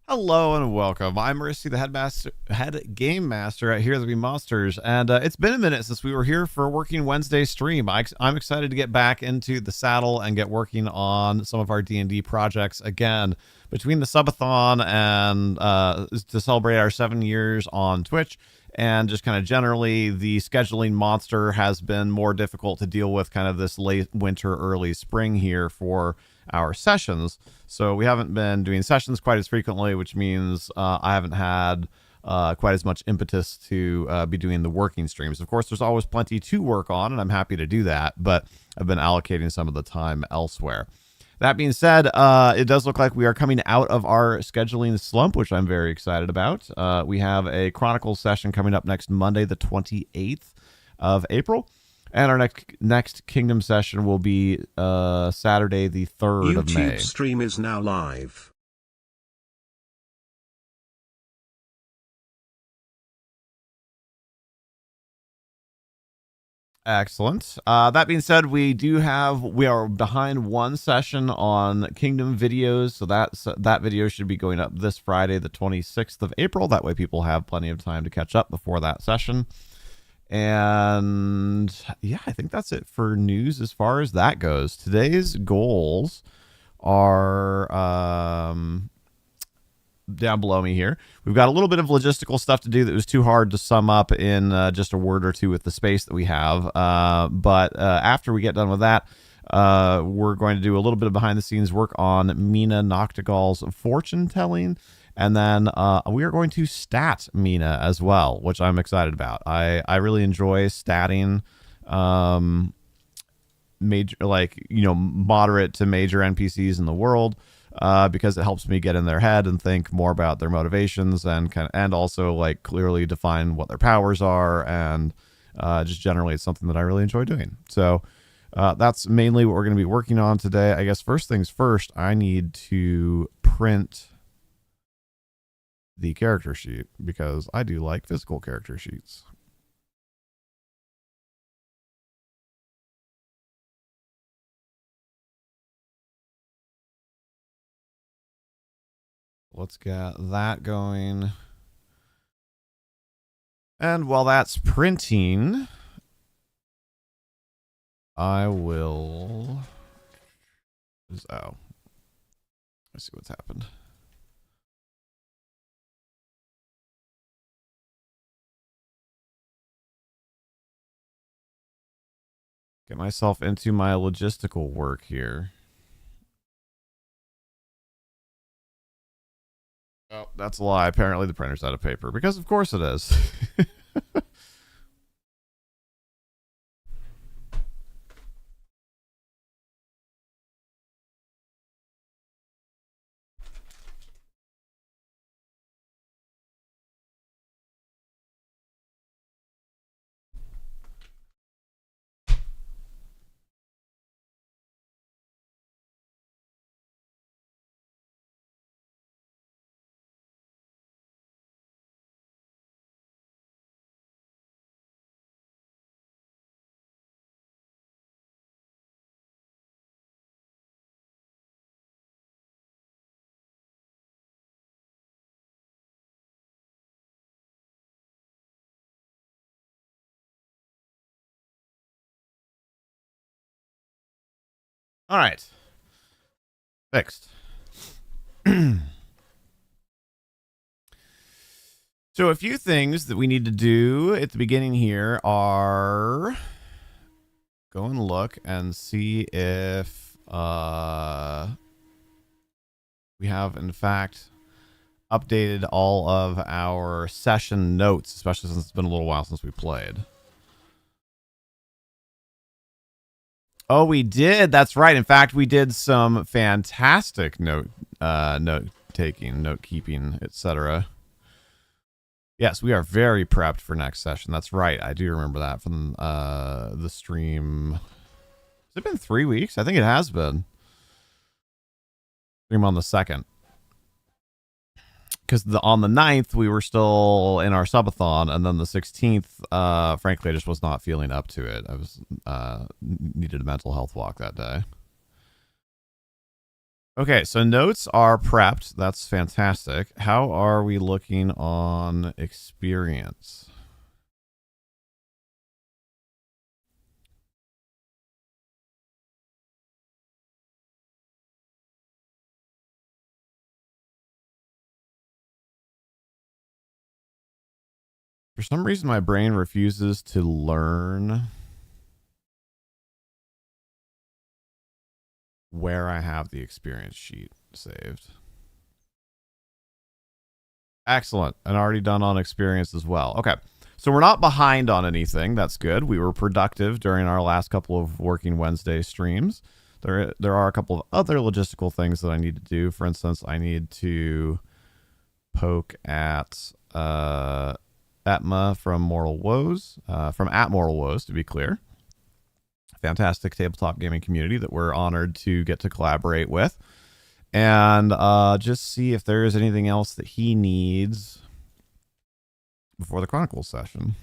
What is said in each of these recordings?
Hello and welcome. I'm Risty, the head game master at HereThereBeMonsters, and it's been a minute since we were here for a working Wednesday stream. I'm excited to get back into the saddle and get working on some of our D&D projects again. Between the subathon and to celebrate our 7 years on Twitch, and just kind of generally the scheduling monster has been more difficult to deal with kind of this late winter, early spring here for our sessions. So we haven't been doing sessions quite as frequently, which means I haven't had quite as much impetus to be doing the working streams. Of course, there's always plenty to work on, and I'm happy to do that, but I've been allocating some of the time elsewhere. That being said, it does look like we are coming out of our scheduling slump, which I'm very excited about. We have a Chronicles session coming up next Monday, the 28th of April. And our next Kingdom session will be Saturday, the 3rd of May. YouTube stream is now live. Excellent. That being said, we are behind one session on Kingdom videos, so that video should be going up this Friday, the 26th of April. That way people have plenty of time to catch up before that session. And yeah, I think that's it for news as far as that goes. Today's goals are down below me here. We've got a little bit of logistical stuff to do that was too hard to sum up in just a word or two with the space that we have. But after we get done with that, we're going to do a little bit of behind the scenes work on Mina Noctigal's fortune telling. And then we are going to stat Mina as well, which I'm excited about. I really enjoy statting major, moderate to major NPCs in the world because it helps me get in their head and think more about their motivations and also like clearly define what their powers are, and just generally it's something that I really enjoy doing. So that's mainly what we're going to be working on today. I guess first things first, I need to print the character sheet because I do like physical character sheets. Let's get that going. And while that's printing, I will... Oh. Let's see what's happened. Get myself into my logistical work here. Oh, that's a lie. Apparently the printer's out of paper, because of course it is. All right. Fixed. So a few things that we need to do at the beginning here are go and look and see if we have, in fact, updated all of our session notes, especially since it's been a little while since we played. Oh, we did. That's right. In fact, we did some fantastic note taking, note keeping, etc. Yes, we are very prepped for next session. That's right. I do remember that from the stream. Has it been 3 weeks? I think it has been. Stream on the 2nd. Because on the 9th, we were still in our subathon, and then the 16th, frankly, I just was not feeling up to it. I was needed a mental health walk that day. Okay, so notes are prepped. That's fantastic. How are we looking on experience? For some reason, my brain refuses to learn where I have the experience sheet saved. Excellent. And already done on experience as well. Okay. So we're not behind on anything. That's good. We were productive during our last couple of working Wednesday streams. There are a couple of other logistical things that I need to do. For instance, I need to poke at Atma from Mortal Woes, from at Mortal Woes, to be clear. Fantastic tabletop gaming community that we're honored to get to collaborate with. And just see if there is anything else that he needs before the Chronicles session.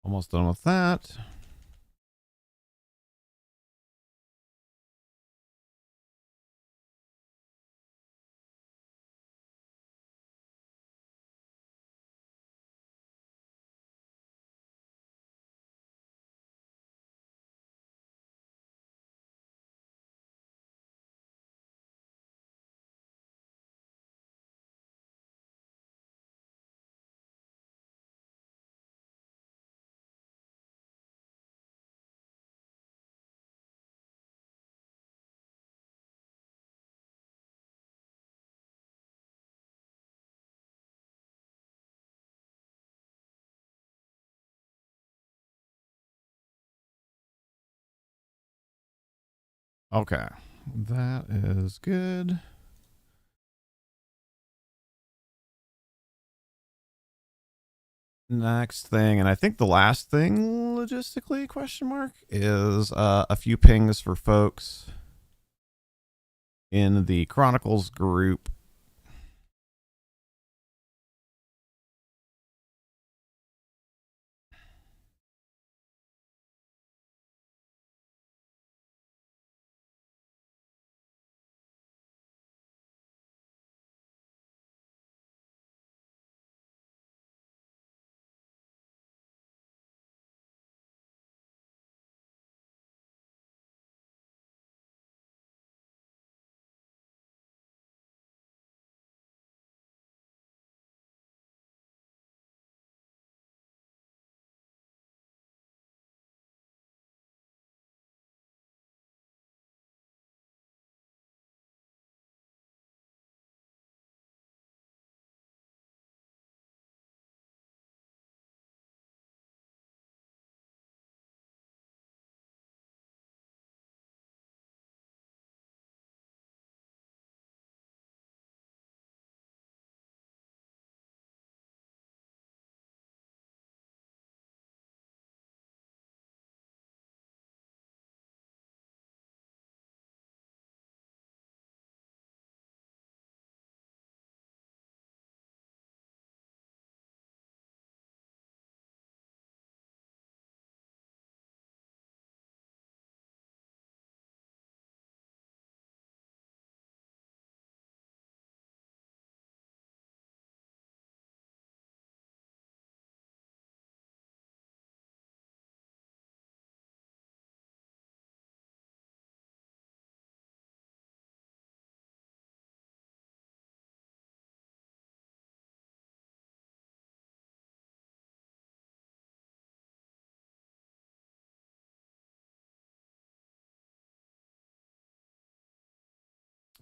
Almost done with that. Okay. That is good. Next thing, and I think the last thing logistically, question mark, is a few pings for folks in the Chronicles group.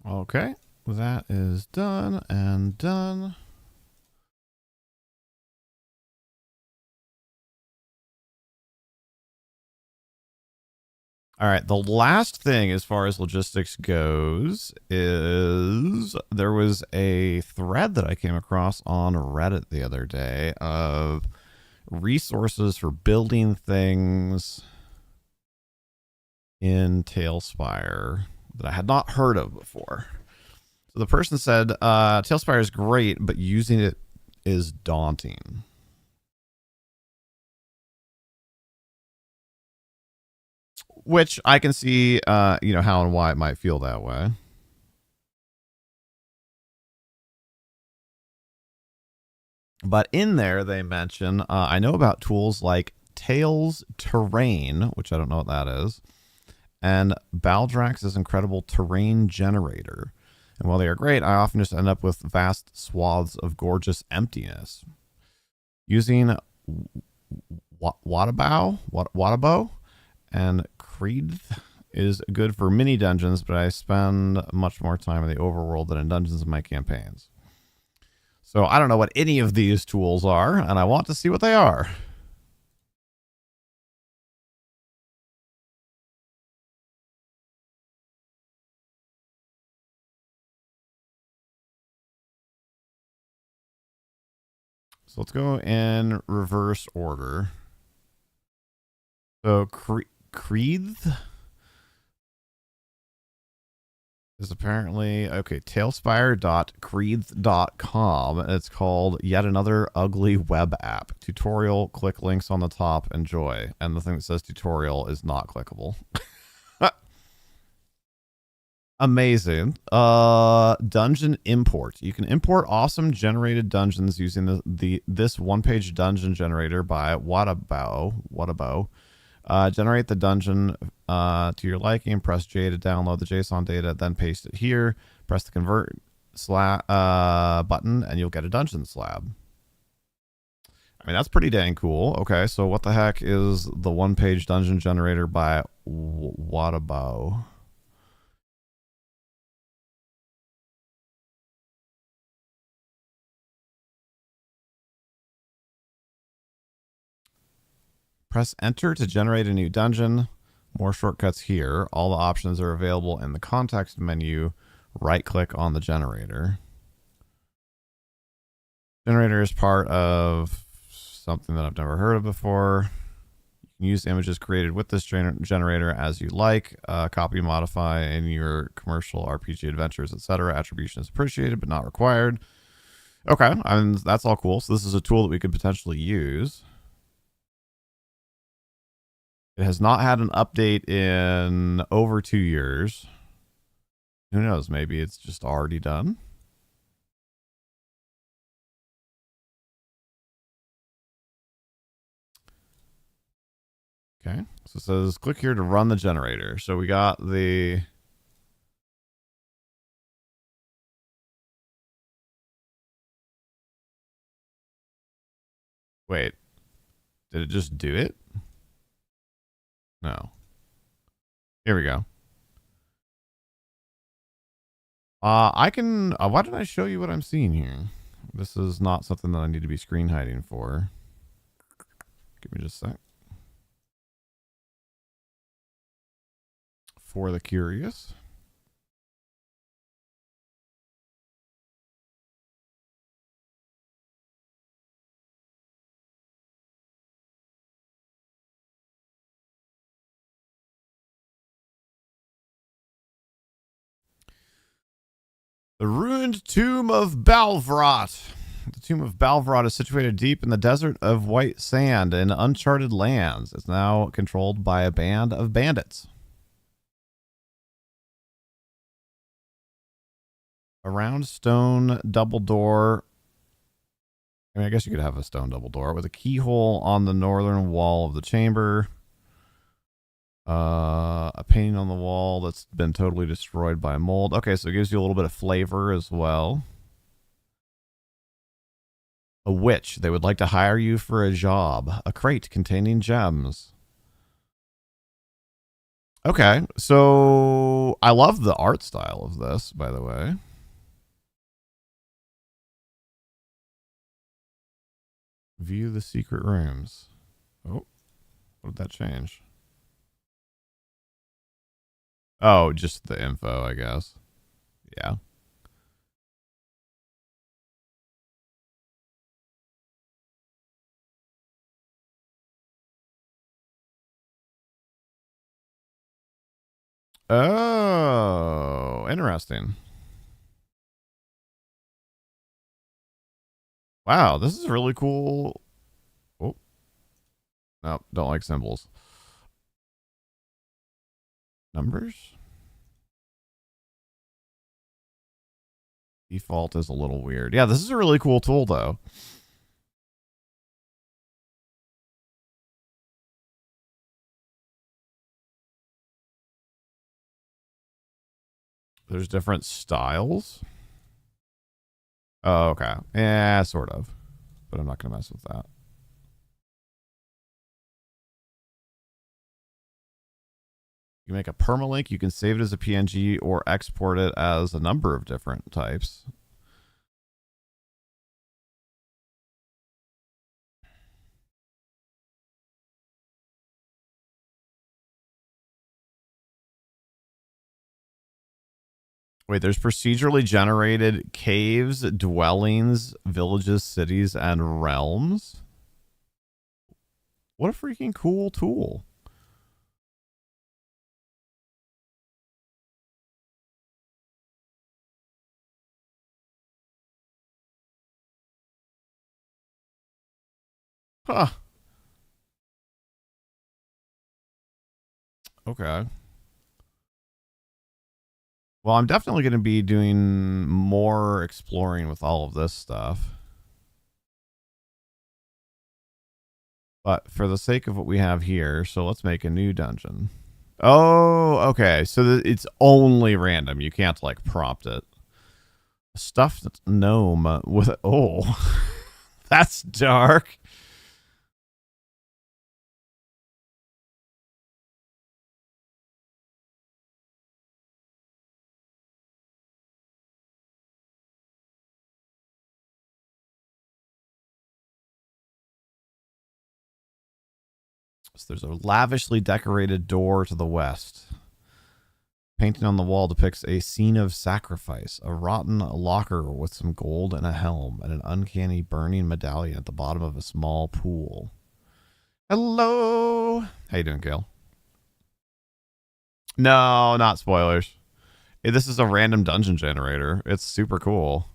Okay, that is done and done. All right, the last thing as far as logistics goes is there was a thread that I came across on Reddit the other day of resources for building things in Tailspire that I had not heard of before. So the person said, Tailspire is great, but using it is daunting. Which I can see, how and why it might feel that way. But in there, they mention, I know about tools like Tails Terrain, which I don't know what that is, and Baldrax's incredible terrain generator. And while they are great, I often just end up with vast swaths of gorgeous emptiness. Using Wadabow and Creed is good for mini dungeons, but I spend much more time in the overworld than in dungeons in my campaigns. So I don't know what any of these tools are, and I want to see what they are. So let's go in reverse order. So Creed is apparently, okay, tailspire.creed.com. It's called Yet Another Ugly Web App. Tutorial, click links on the top, enjoy. And the thing that says tutorial is not clickable. Amazing. Dungeon import. You can import awesome generated dungeons using this one-page dungeon generator by Wadabow. Generate the dungeon to your liking. Press J to download the JSON data, then paste it here. Press the convert button, and you'll get a dungeon slab. I mean, that's pretty dang cool. Okay, so what the heck is the one-page dungeon generator by Wadabow? Press enter to generate a new dungeon. More shortcuts here. All the options are available in the context menu. Right click on the generator. Generator is part of something that I've never heard of before. You can use images created with this generator as you like. Copy, modify in your commercial RPG adventures, etc. Attribution is appreciated but not required. Okay, that's all cool. So this is a tool that we could potentially use. It has not had an update in over 2 years. Who knows? Maybe it's just already done. Okay. So it says click here to run the generator. So we got the... Wait. Did it just do it? No. Here we go. I can... why didn't I show you what I'm seeing here? This is not something that I need to be screen hiding for. Give me just a sec. For the curious. The ruined tomb of Balvrot. The tomb of Balvrot is situated deep in the desert of white sand in uncharted lands. It's now controlled by a band of bandits. A round stone double door. I mean, I guess you could have a stone double door with a keyhole on the northern wall of the chamber. A painting on the wall that's been totally destroyed by mold. Okay, so it gives you a little bit of flavor as well. A witch. They would like to hire you for a job. A crate containing gems. Okay, so I love the art style of this, by the way. View the secret rooms. Oh, what did that change? Oh, just the info, I guess. Yeah. Oh, interesting. Wow, this is really cool. Oh, no, don't like symbols. Numbers? Default is a little weird. Yeah, this is a really cool tool, though. There's different styles. Oh, okay. Yeah, sort of. But I'm not going to mess with that. You make a permalink. You can save it as a PNG or export it as a number of different types. Wait, there's procedurally generated caves, dwellings, villages, cities, and realms. What a freaking cool tool. Huh. Okay. Well, I'm definitely going to be doing more exploring with all of this stuff. But for the sake of what we have here, so let's make a new dungeon. Oh, okay. So it's only random. You can't like prompt it. Stuffed gnome with oh, that's dark. So there's a lavishly decorated door to the west. Painting on the wall depicts a scene of sacrifice, a rotten locker with some gold and a helm, and an uncanny burning medallion at the bottom of a small pool. Hello. How you doing, Gail? No, not spoilers. This is a random dungeon generator. It's super cool.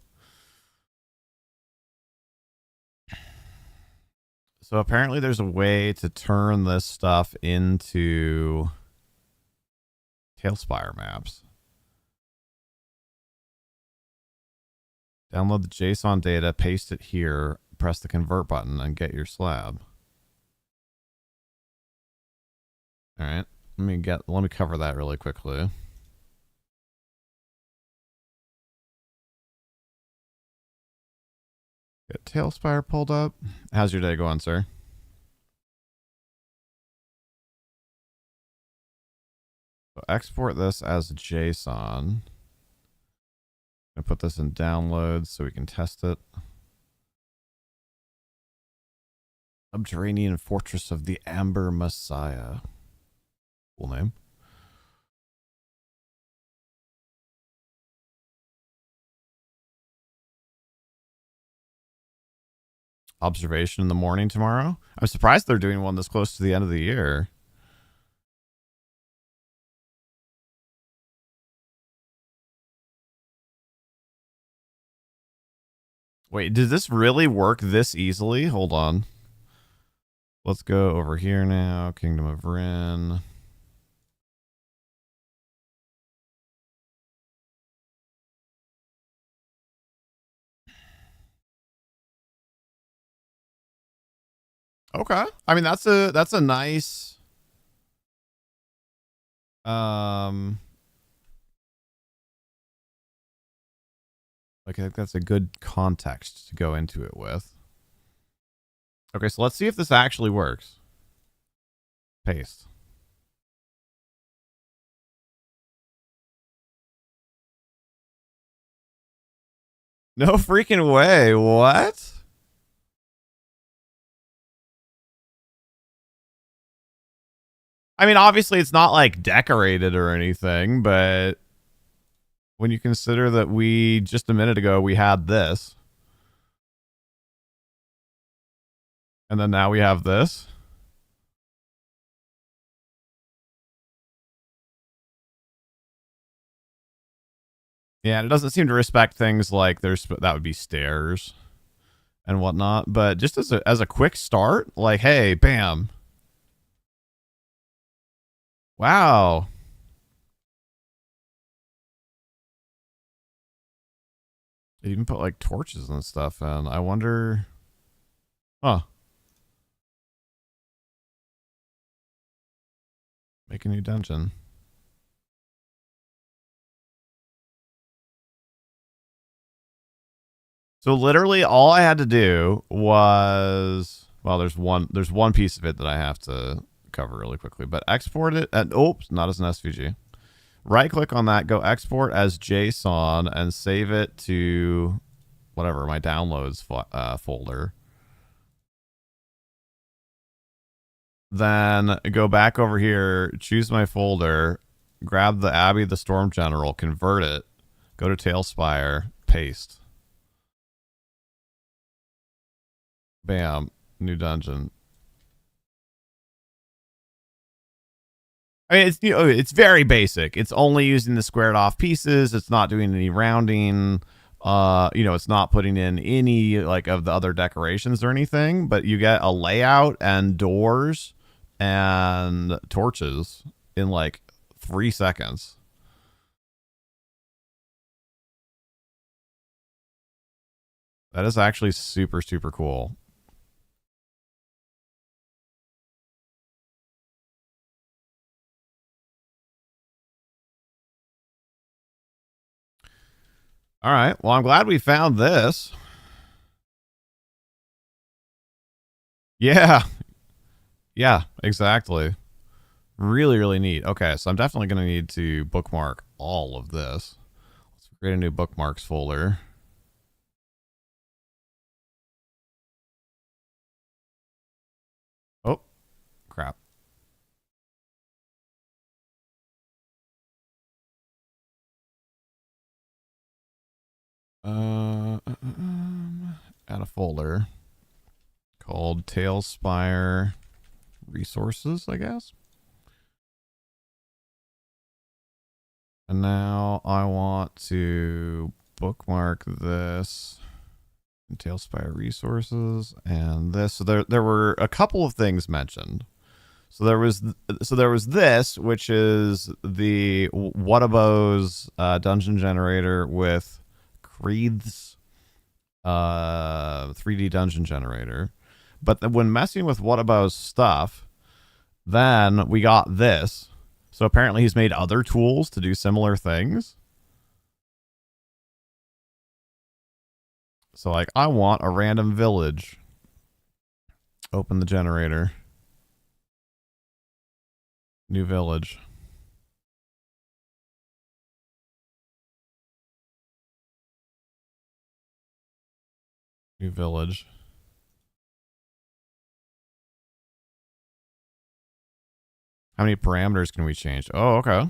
So apparently there's a way to turn this stuff into Tailspire maps. Download the JSON data, paste it here, press the convert button, and get your slab. All right. Let me cover that really quickly. Get Tailspire pulled up. How's your day going, sir? So export this as JSON. I put this in downloads so we can test it. Subterranean Fortress of the Amber Messiah. Cool name. Observation in the morning tomorrow. I'm surprised they're doing one this close to the end of the year. Wait, did this really work this easily? Hold on. Let's go over here now. Kingdom of Rin. Okay. I mean, that's a nice like I think that's a good context to go into it with. Okay, so let's see if this actually works. Paste. No freaking way. What? I mean, obviously it's not like decorated or anything, but when you consider that we just a minute ago we had this, and then now we have this. Yeah, and it doesn't seem to respect things like that would be stairs and whatnot. But just as a quick start, like, hey, bam, wow. You can put like torches and stuff in. I wonder. Huh. Make a new dungeon. So literally all I had to do was, well, there's one piece of it that I have to cover really quickly, but export it and oops, not as an SVG. Right click on that, go export as JSON and save it to whatever, my downloads folder. Then go back over here, choose my folder, grab the Abbey the Storm General, convert it, go to Tailspire, paste. Bam, new dungeon. I mean, it's very basic. It's only using the squared off pieces. It's not doing any rounding. It's not putting in any like of the other decorations or anything. But you get a layout and doors and torches in like 3 seconds. That is actually super, super cool. All right. Well, I'm glad we found this. Yeah. Yeah, exactly. Really, really neat. Okay, so I'm definitely going to need to bookmark all of this. Let's create a new bookmarks folder. Oh, crap. Add a folder called Tailspire Resources, I guess. And now I want to bookmark this Tailspire Resources and this. So there were a couple of things mentioned. So there was this, which is the Whatabou's dungeon generator with Creed's 3D dungeon generator. But when messing with Whatabou's stuff, then we got this. So apparently he's made other tools to do similar things. So like I want a random village. Open the generator. New village. New village. How many parameters can we change? Oh, okay.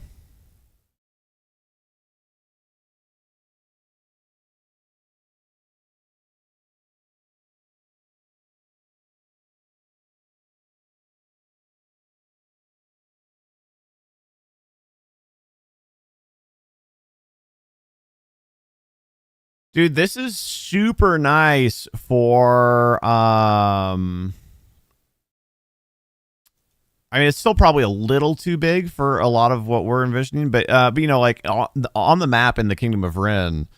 Dude, this is super nice for I mean, it's still probably a little too big for a lot of what we're envisioning, but like on the map in the Kingdom of Rin,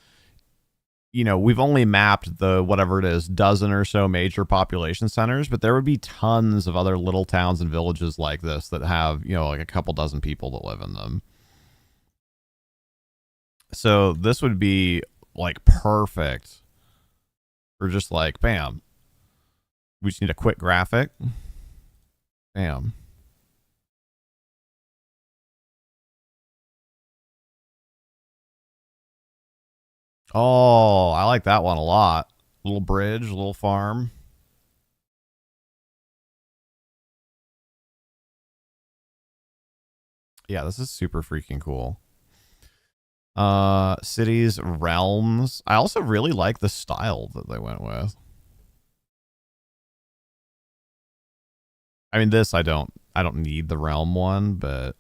we've only mapped the whatever it is, dozen or so major population centers, but there would be tons of other little towns and villages like this that have, like a couple dozen people that live in them. So this would be like perfect for just like bam. We just need a quick graphic. Bam. Oh, I like that one a lot. Little bridge, little farm. Yeah, this is super freaking cool. Cities, realms. I also really like the style that they went with. I mean, this I don't need the realm one, but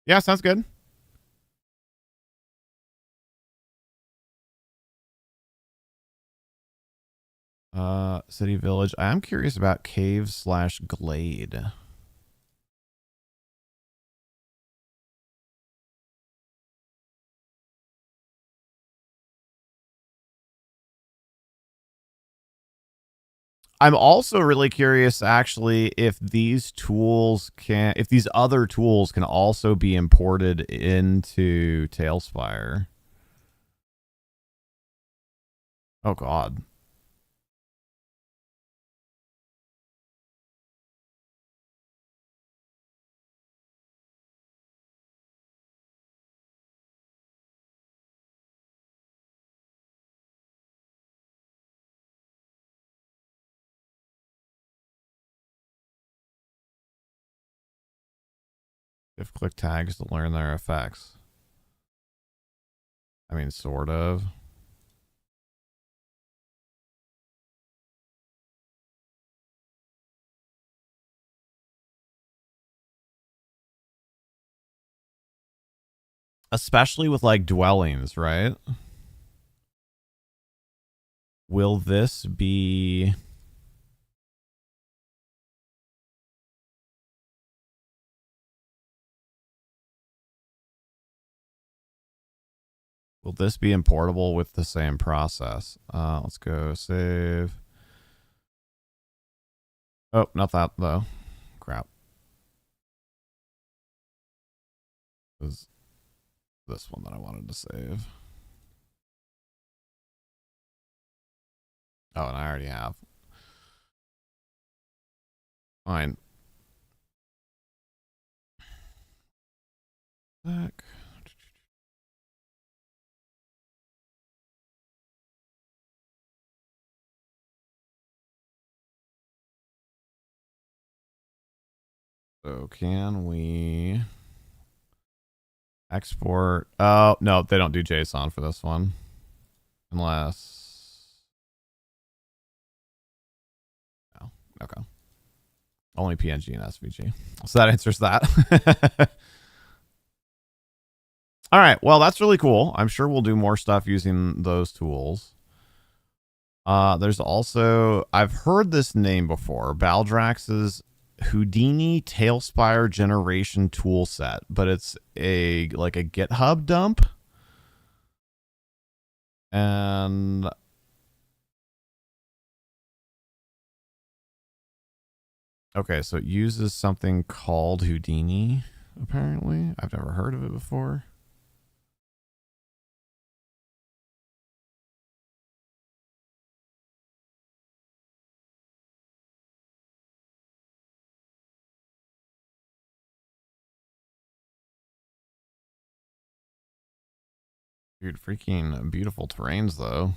yeah, sounds good. City village. I am curious about cave slash glade. I'm also really curious, actually, if these if these other tools can also be imported into Tailspire. Oh God. If click tags to learn their effects. I mean, sort of. Especially with like dwellings, right? Will this be importable with the same process? Let's go save. Oh, not that though. Crap. It was this one that I wanted to save. Oh, and I already have. Fine. Back. So can we export? Oh, no, they don't do JSON for this one. Unless. No. Okay. Only PNG and SVG. So that answers that. All right. Well, that's really cool. I'm sure we'll do more stuff using those tools. There's also, I've heard this name before, Baldrax's Houdini Tailspire Generation Tool Set, but it's like a GitHub dump. And okay, so it uses something called Houdini, apparently. I've never heard of it before. Dude, freaking beautiful terrains, though.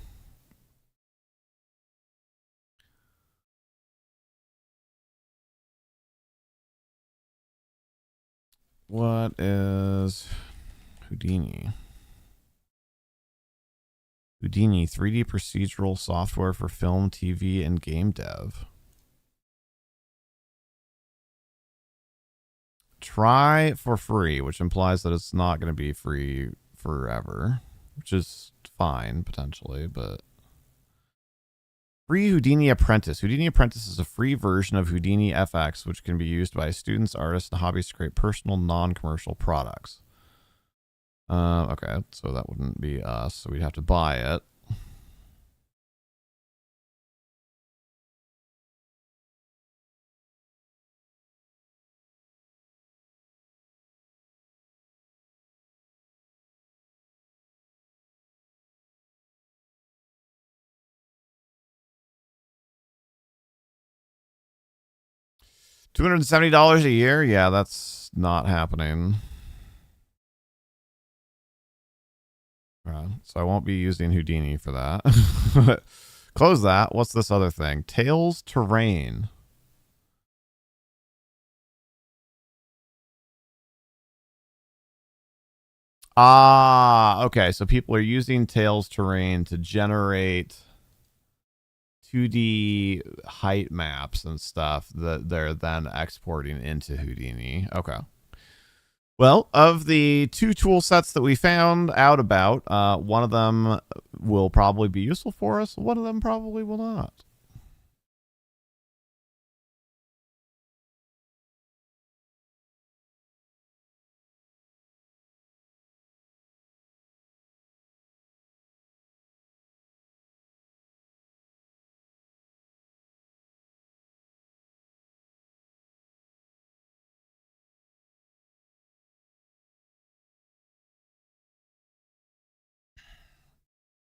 What is Houdini? Houdini, 3D procedural software for film, TV, and game dev. Try for free, which implies that it's not going to be free forever, which is fine, potentially, but free Houdini Apprentice. Houdini Apprentice is a free version of Houdini FX, which can be used by students, artists, and hobbyists to create personal, non-commercial products. Okay, so that wouldn't be us, so we'd have to buy it. $270 a year? Yeah, that's not happening. So I won't be using Houdini for that. Close that. What's this other thing? Tails Terrain. Ah, okay. So people are using Tails Terrain to generate 2D height maps and stuff that they're then exporting into Houdini. Okay. Well, of the two tool sets that we found out about, one of them will probably be useful for us. One of them probably will not.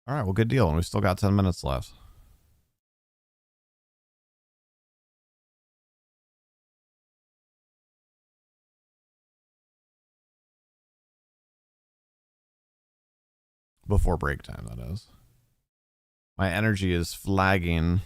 All right, well, good deal. And we've still got 10 minutes left. Before break time, that is. My energy is flagging.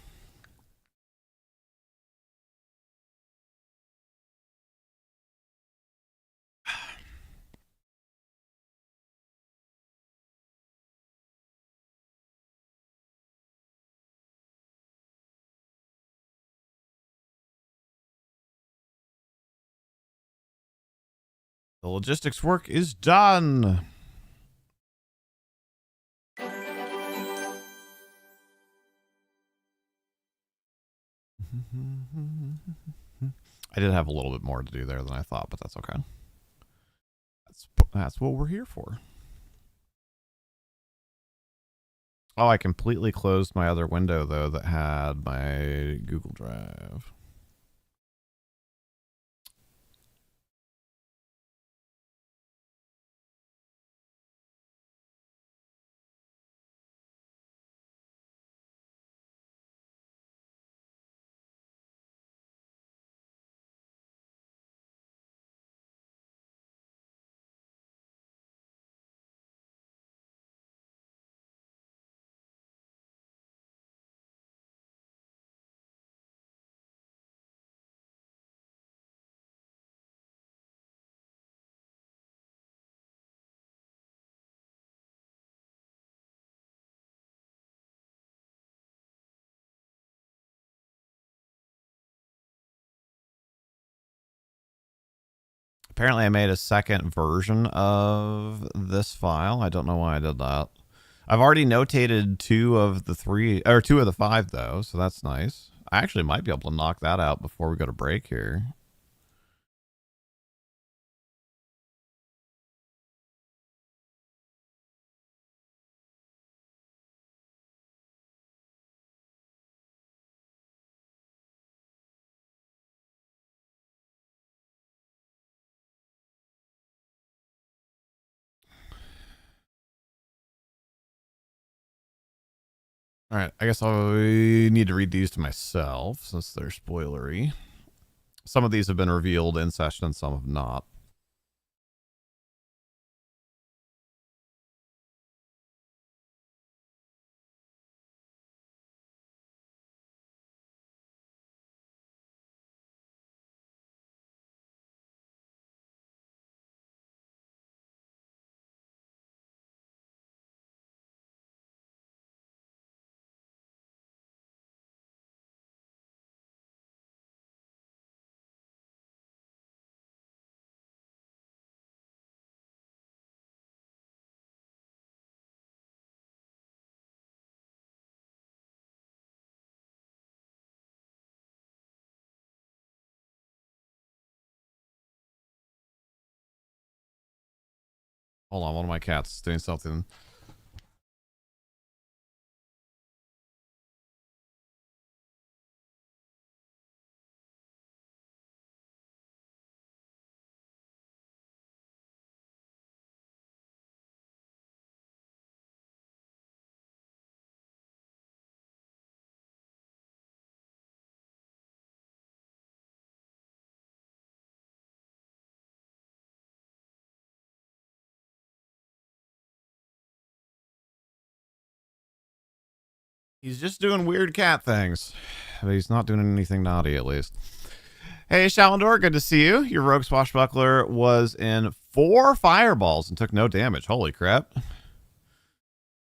The logistics work is done. I did have a little bit more to do there than I thought, but that's okay. That's what we're here for. Oh, I completely closed my other window, though, that had my Google Drive. Apparently, I made a second version of this file. I don't know why I did that. I've already notated two of the five, though, so that's nice. I actually might be able to knock that out before we go to break here. All right, I guess I need to read these to myself since they're spoilery. Some of these have been revealed in session and some have not. Hold on, one of my cats is doing something. He's just doing weird cat things. But he's not doing anything naughty, at least. Hey, Shalendor, good to see you. Your rogue swashbuckler was in 4 fireballs and took no damage. Holy crap.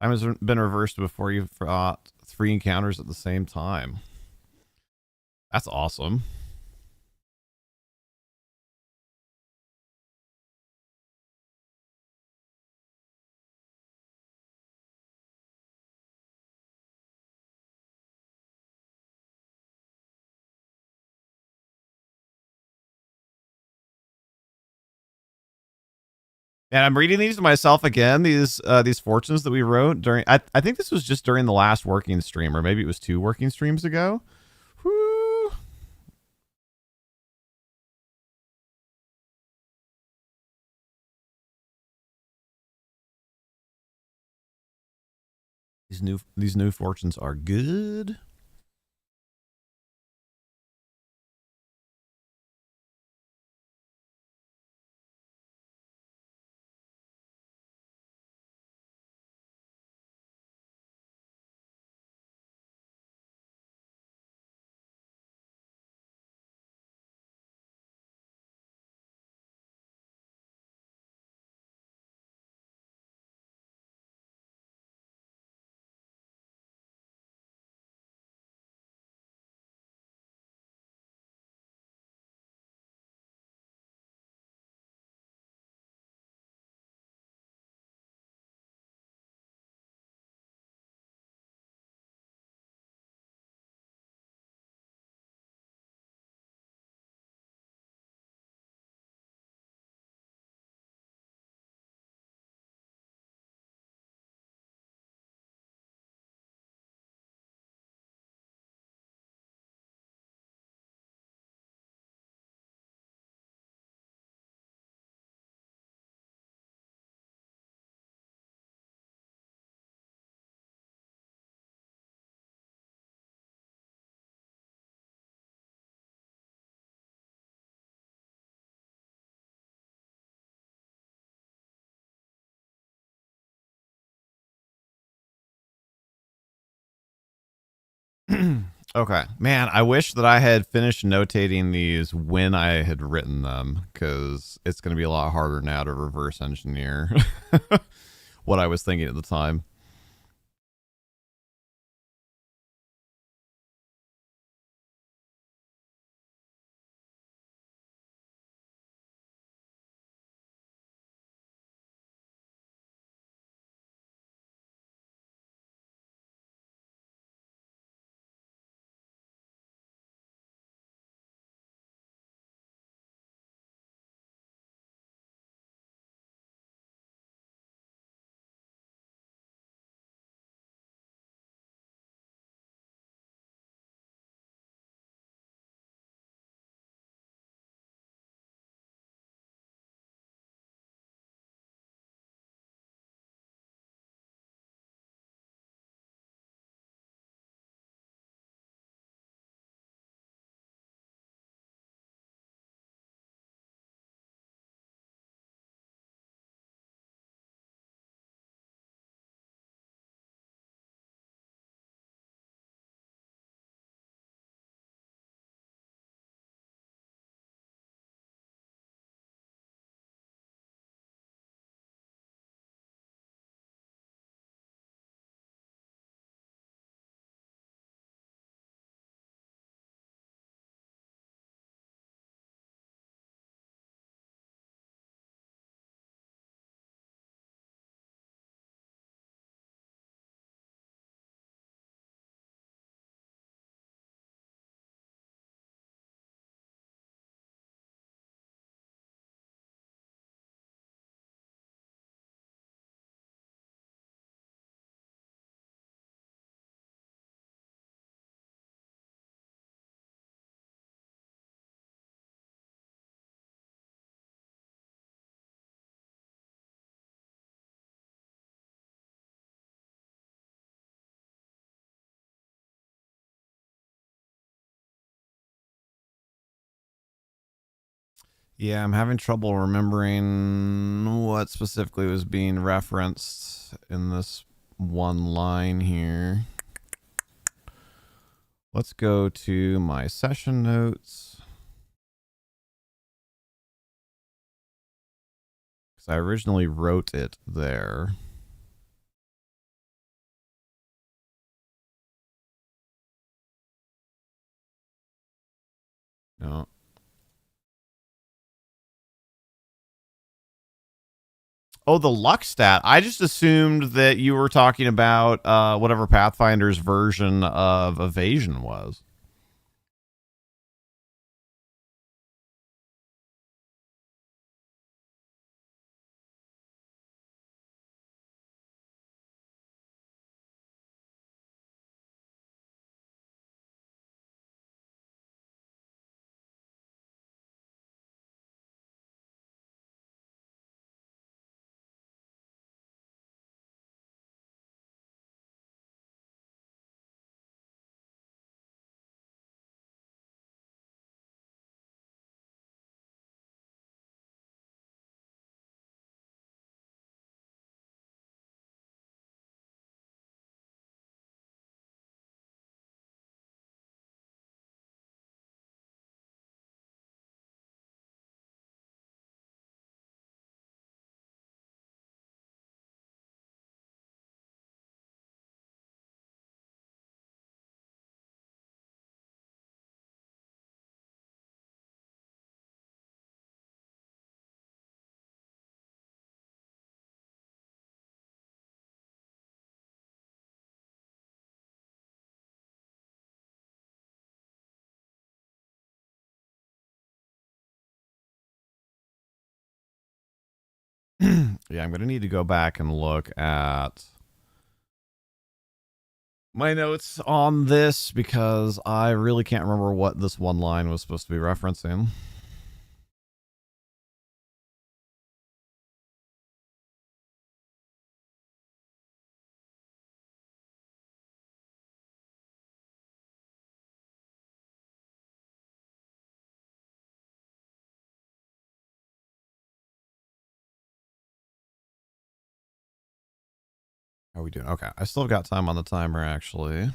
Time has been reversed before you fought 3 encounters at the same time. That's awesome. And I'm reading these to myself again. These fortunes that we wrote during. I think this was just during the last working stream, or maybe it was 2 working streams ago. Whoo. These new fortunes are good. Okay, man, I wish that I had finished notating these when I had written them, because it's going to be a lot harder now to reverse engineer what I was thinking at the time. Yeah, I'm having trouble remembering what specifically was being referenced in this one line here. Let's go to my session notes. Because I originally wrote it there. No. Oh, the luck stat. I just assumed that you were talking about whatever Pathfinder's version of evasion was. Yeah, I'm going to need to go back and look at my notes on this because I really can't remember what this one line was supposed to be referencing. How are we doing? Okay, I still got time on the timer, actually.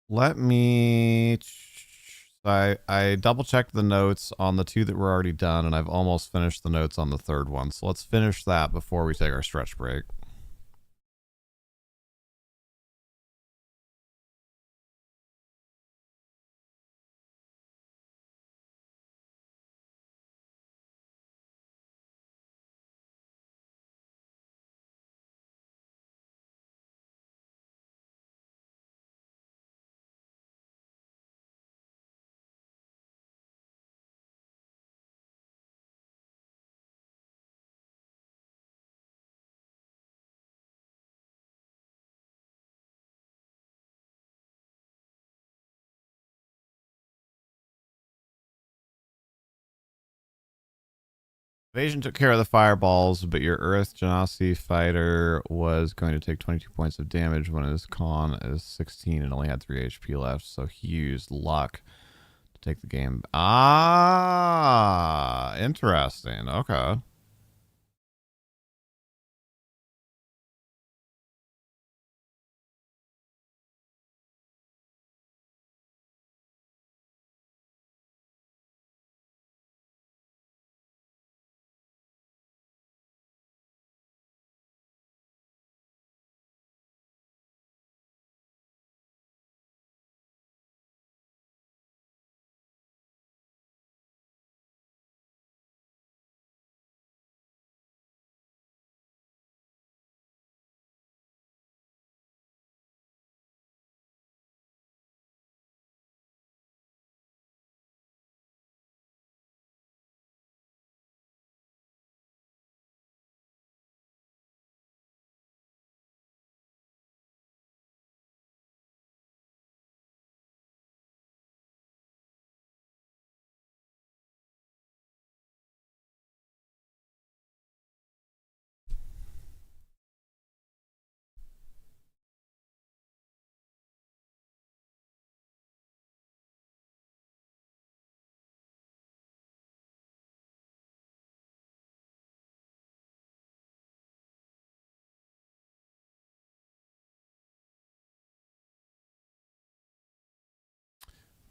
Let me. I double checked the notes on the two that were already done, and I've almost finished the notes on the third one. So let's finish that before we take our stretch break. Evasion took care of the fireballs, but your Earth Genasi fighter was going to take 22 points of damage when his con is 16 and only had 3 HP left, so he used luck to take the game. Ah, interesting. Okay.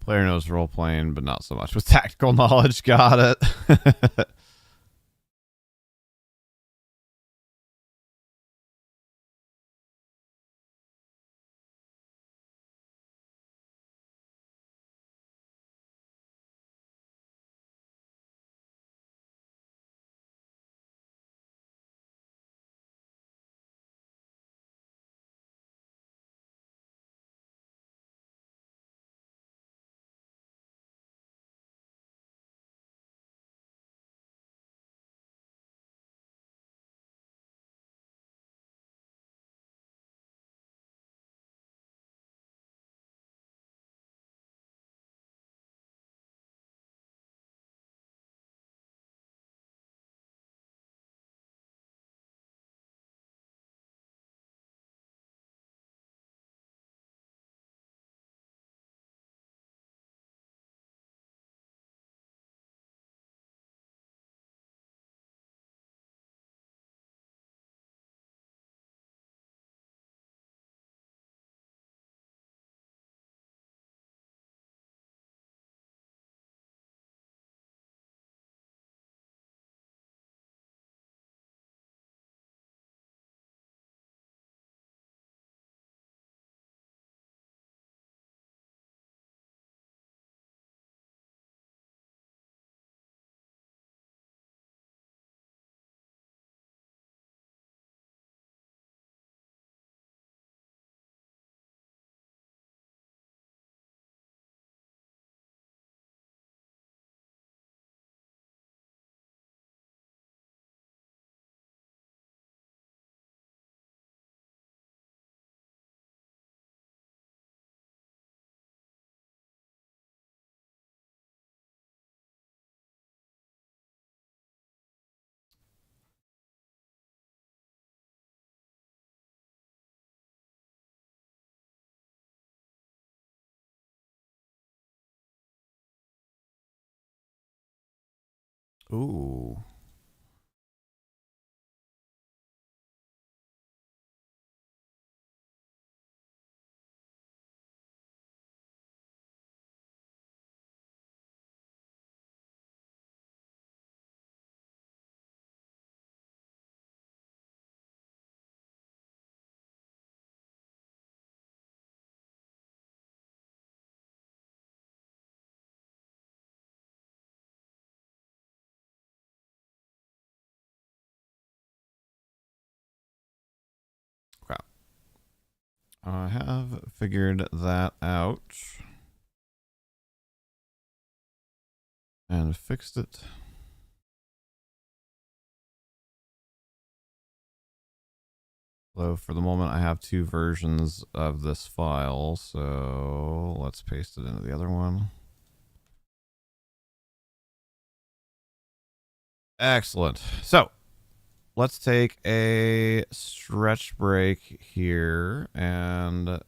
Player knows role playing, but not so much with tactical knowledge. Got it. Ooh. Okay. I have figured that out and fixed it. Though for the moment I have two versions of this file, so let's paste it into the other one. Excellent. So let's take a stretch break here and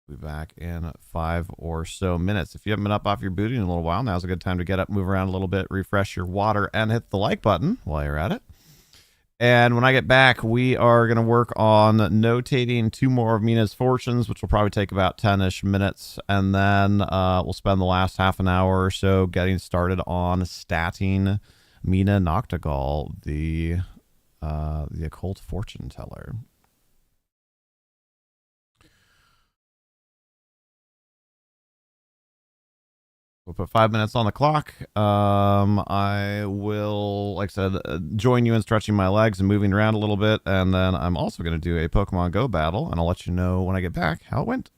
be back in 5 or so minutes. If you haven't been up off your booty in a little while, now's a good time to get up, move around a little bit, refresh your water, and hit the like button while you're at it. And when I get back, we are going to work on notating 2 more of Mina's fortunes, which will probably take about 10-ish minutes. And then we'll spend the last half an hour or so getting started on statting Mina Noctigal, the occult fortune teller. We'll put 5 minutes on the clock. I will, like I said, join you in stretching my legs and moving around a little bit. And then I'm also going to do a Pokemon Go battle, and I'll let you know when I get back how it went.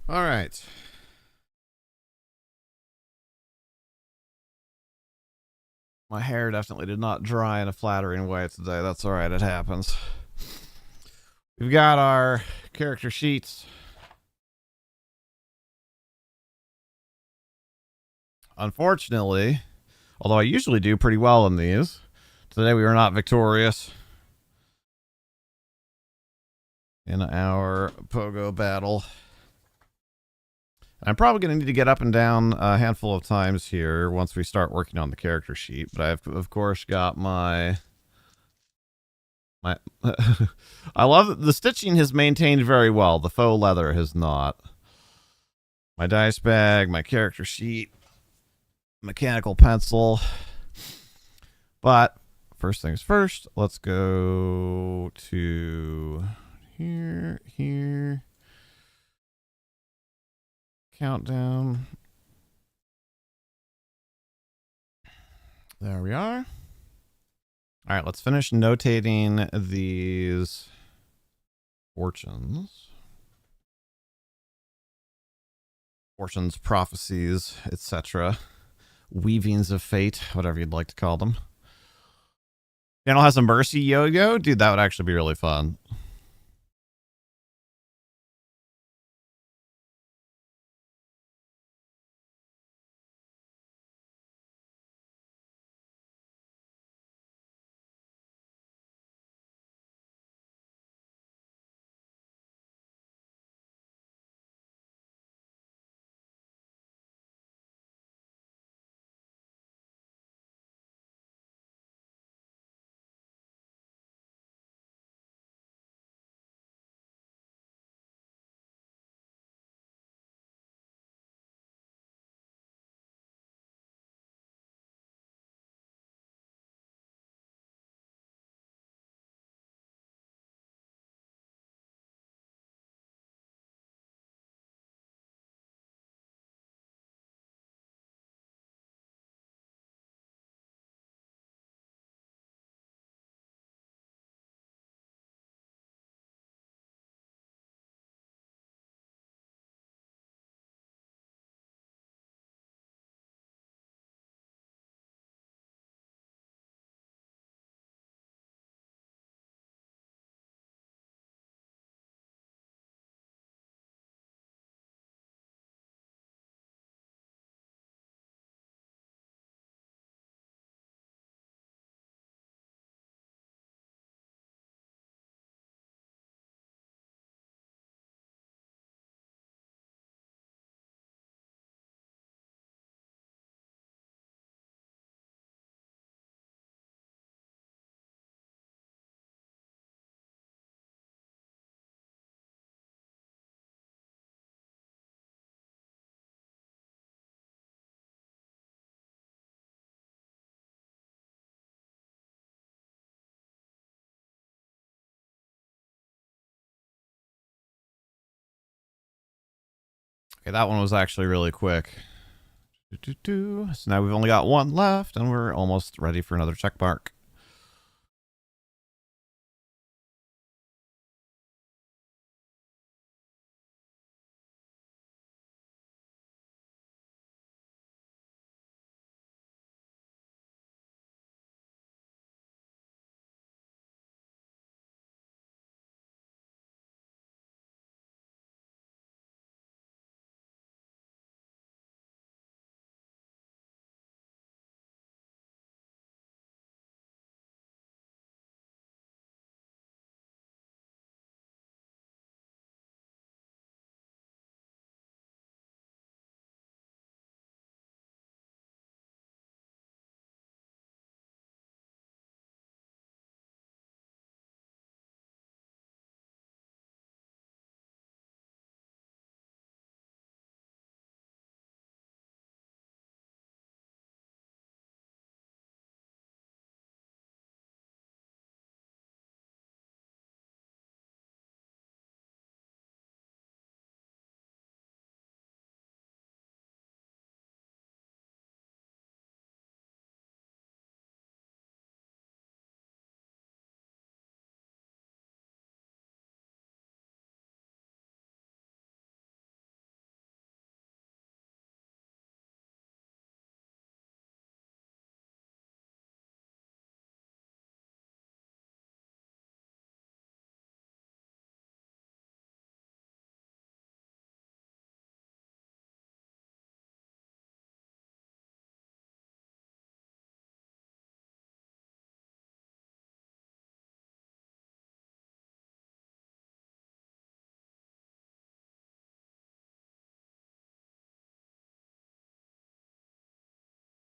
All right. My hair definitely did not dry in a flattering way today. That's all right. It happens. We've got our character sheets. Unfortunately, although I usually do pretty well in these, today we were not victorious in our pogo battle. I'm probably going to need to get up and down a handful of times here once we start working on the character sheet. But I've, of course, got my... I love that the stitching has maintained very well. The faux leather has not. My dice bag, my character sheet, mechanical pencil. But first things first, let's go to here. Countdown. There we are. All right, let's finish notating these fortunes. Fortunes, prophecies, etc. Weavings of fate, whatever you'd like to call them. Channel has a mercy yo-yo? Dude, that would actually be really fun. Okay, that one was actually really quick. So now we've only got one left, and we're almost ready for another check mark.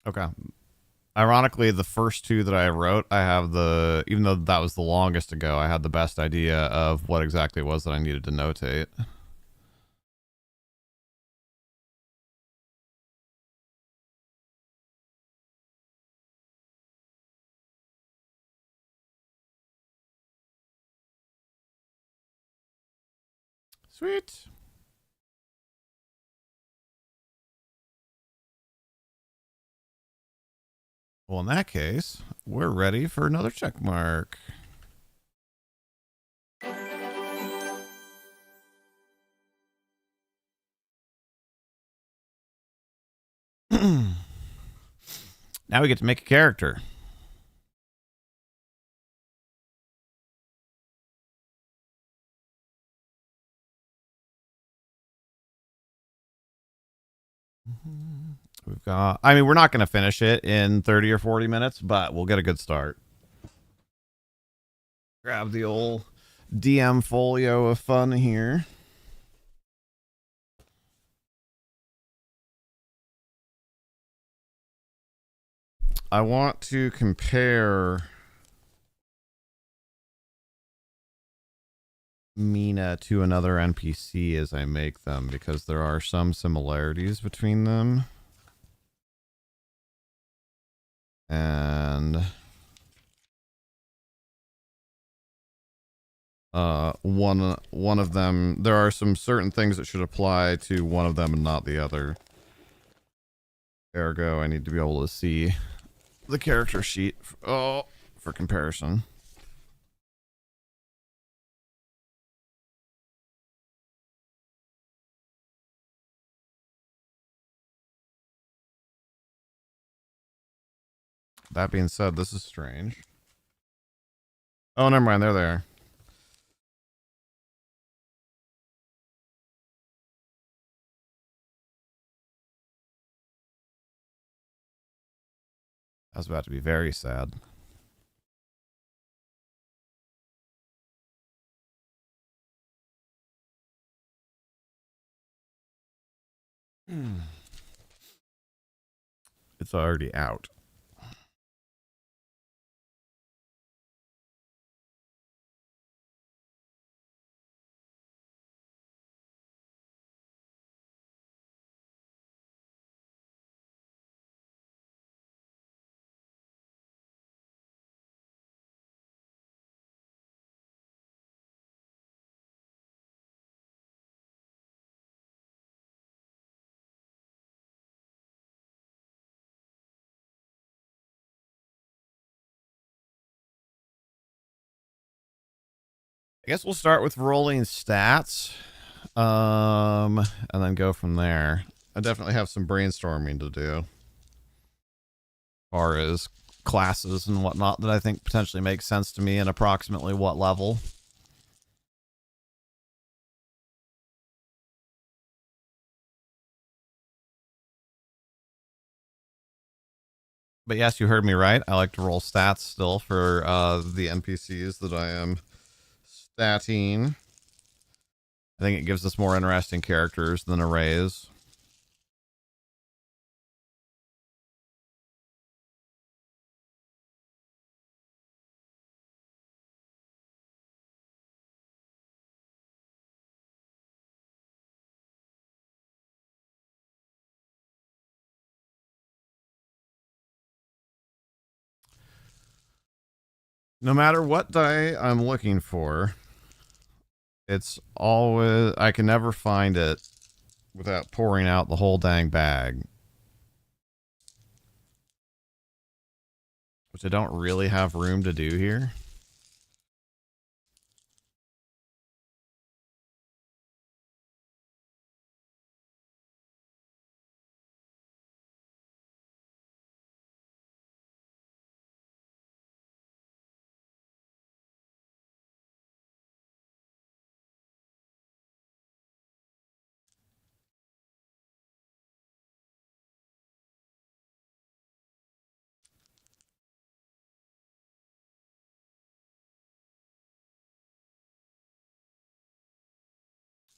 Okay. Ironically, the first two that I wrote, I have even though that was the longest ago, I had the best idea of what exactly it was that I needed to notate. Sweet. Well, in that case, we're ready for another check mark. Now we get to make a character. We've got, I mean, we're not going to finish it in 30 or 40 minutes, but we'll get a good start. Grab the old DM folio of fun here. I want to compare Mina to another NPC as I make them because there are some similarities between them. And one of them, there are some certain things that should apply to one of them and not the other. Ergo, I need to be able to see the character sheet for comparison. That being said, this is strange. Oh, never mind. They're there. I was about to be very sad. It's already out. I guess we'll start with rolling stats, and then go from there. I definitely have some brainstorming to do, as far as classes and whatnot that I think potentially makes sense to me and approximately what level. But yes, you heard me right. I like to roll stats still for the NPCs that I am statting. I think it gives us more interesting characters than arrays. No matter what die I'm looking for, it's always, I can never find it without pouring out the whole dang bag. Which I don't really have room to do here.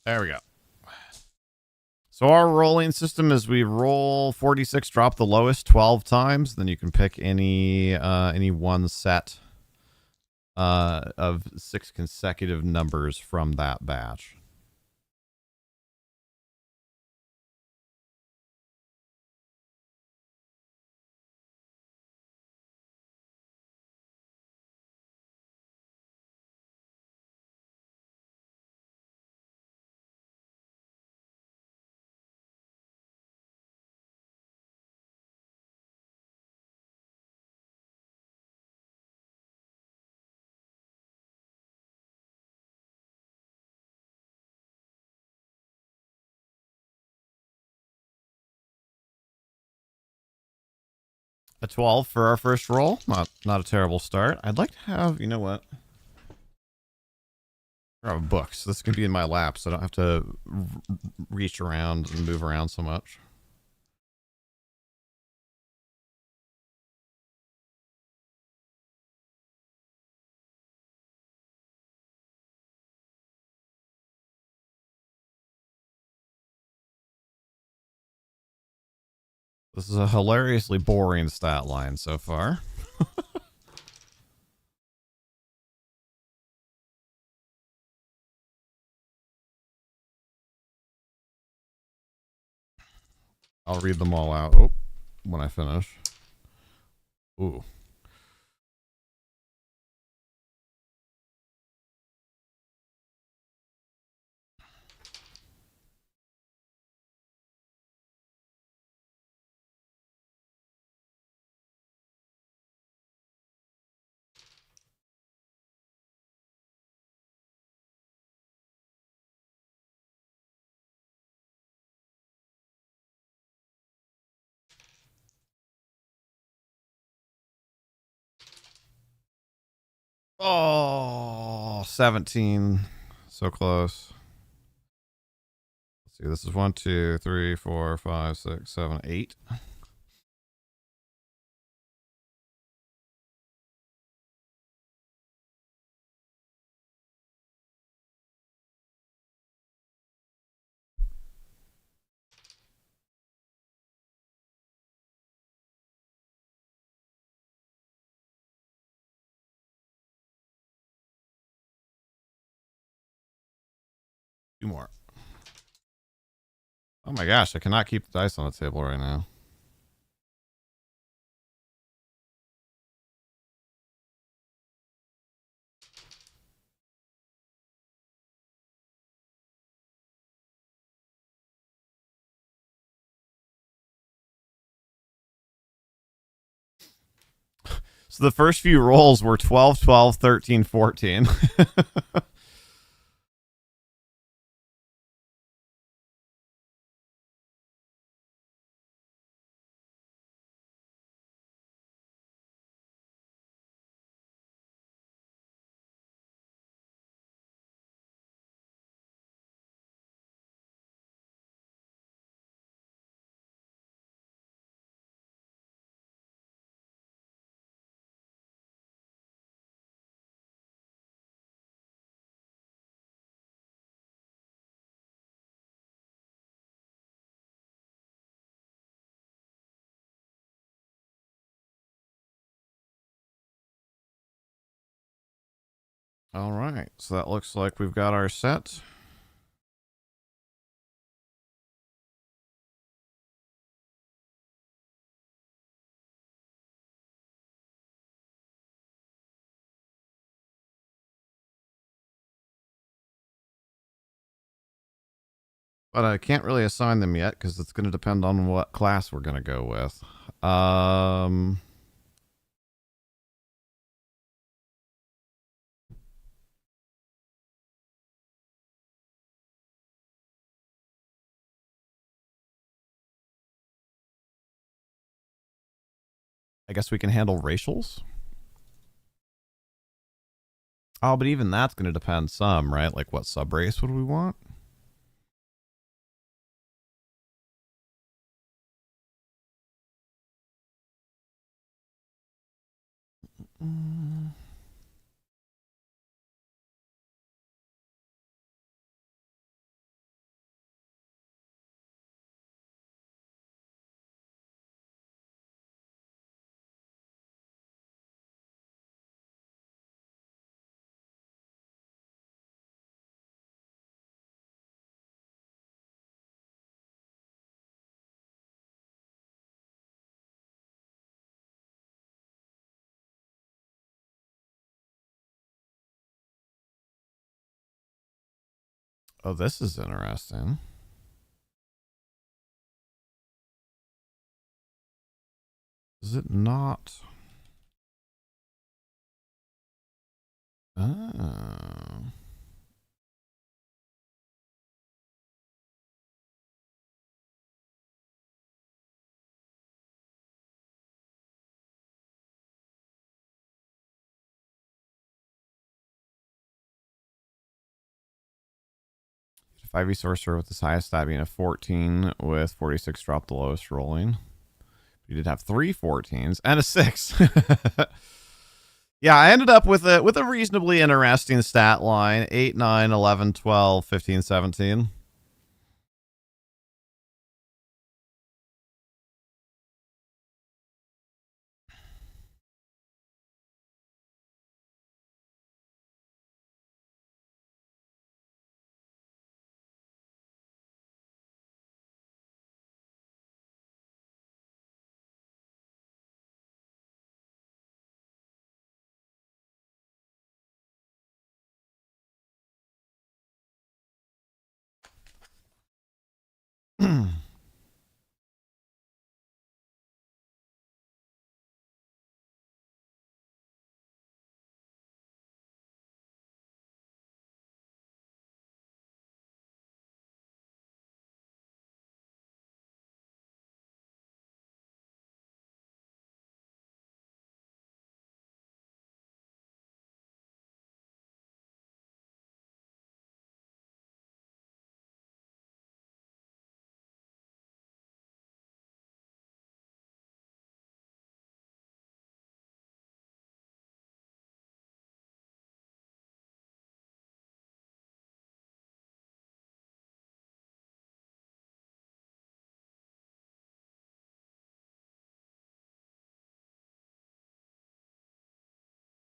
There we go. So our rolling system is we roll 46, drop the lowest 12 times, then you can pick any one set of 6 consecutive numbers from that batch. A 12 for our first roll. Not a terrible start. I'd like to have, you know what? I have books. This can be in my lap, so I don't have to reach around and move around so much. This is a hilariously boring stat line so far. I'll read them all out when I finish. Ooh. Oh, 17. So close. Let's see. This is 1, 2, 3, 4, 5, 6, 7, 8. Two more. Oh my gosh, I cannot keep the dice on the table right now. So the first few rolls were 12, 12, 13, 14. All right. So that looks like we've got our set. But I can't really assign them yet because it's going to depend on what class we're going to go with. I guess we can handle racials. Oh, but even that's going to depend some, right? Like what subrace would we want? Oh, this is interesting. Is it not? Oh. A 5e sorcerer with the highest stat being a 14 with 46 drop the lowest rolling. You did have 3 14s and a 6. Yeah, I ended up with a reasonably interesting stat line. 8, 9, 11, 12, 15, 17.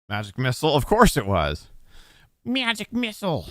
Magic missile? Of course it was. Magic missile.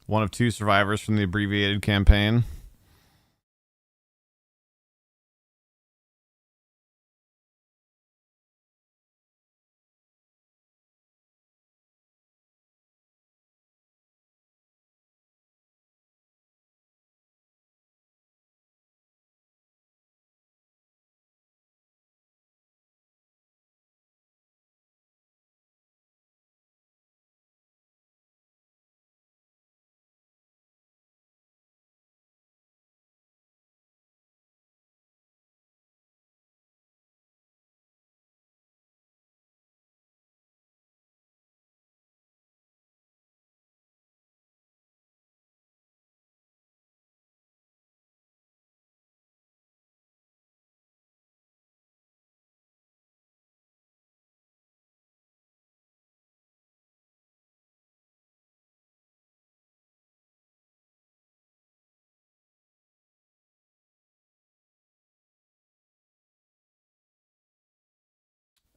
One of 2 survivors from the abbreviated campaign.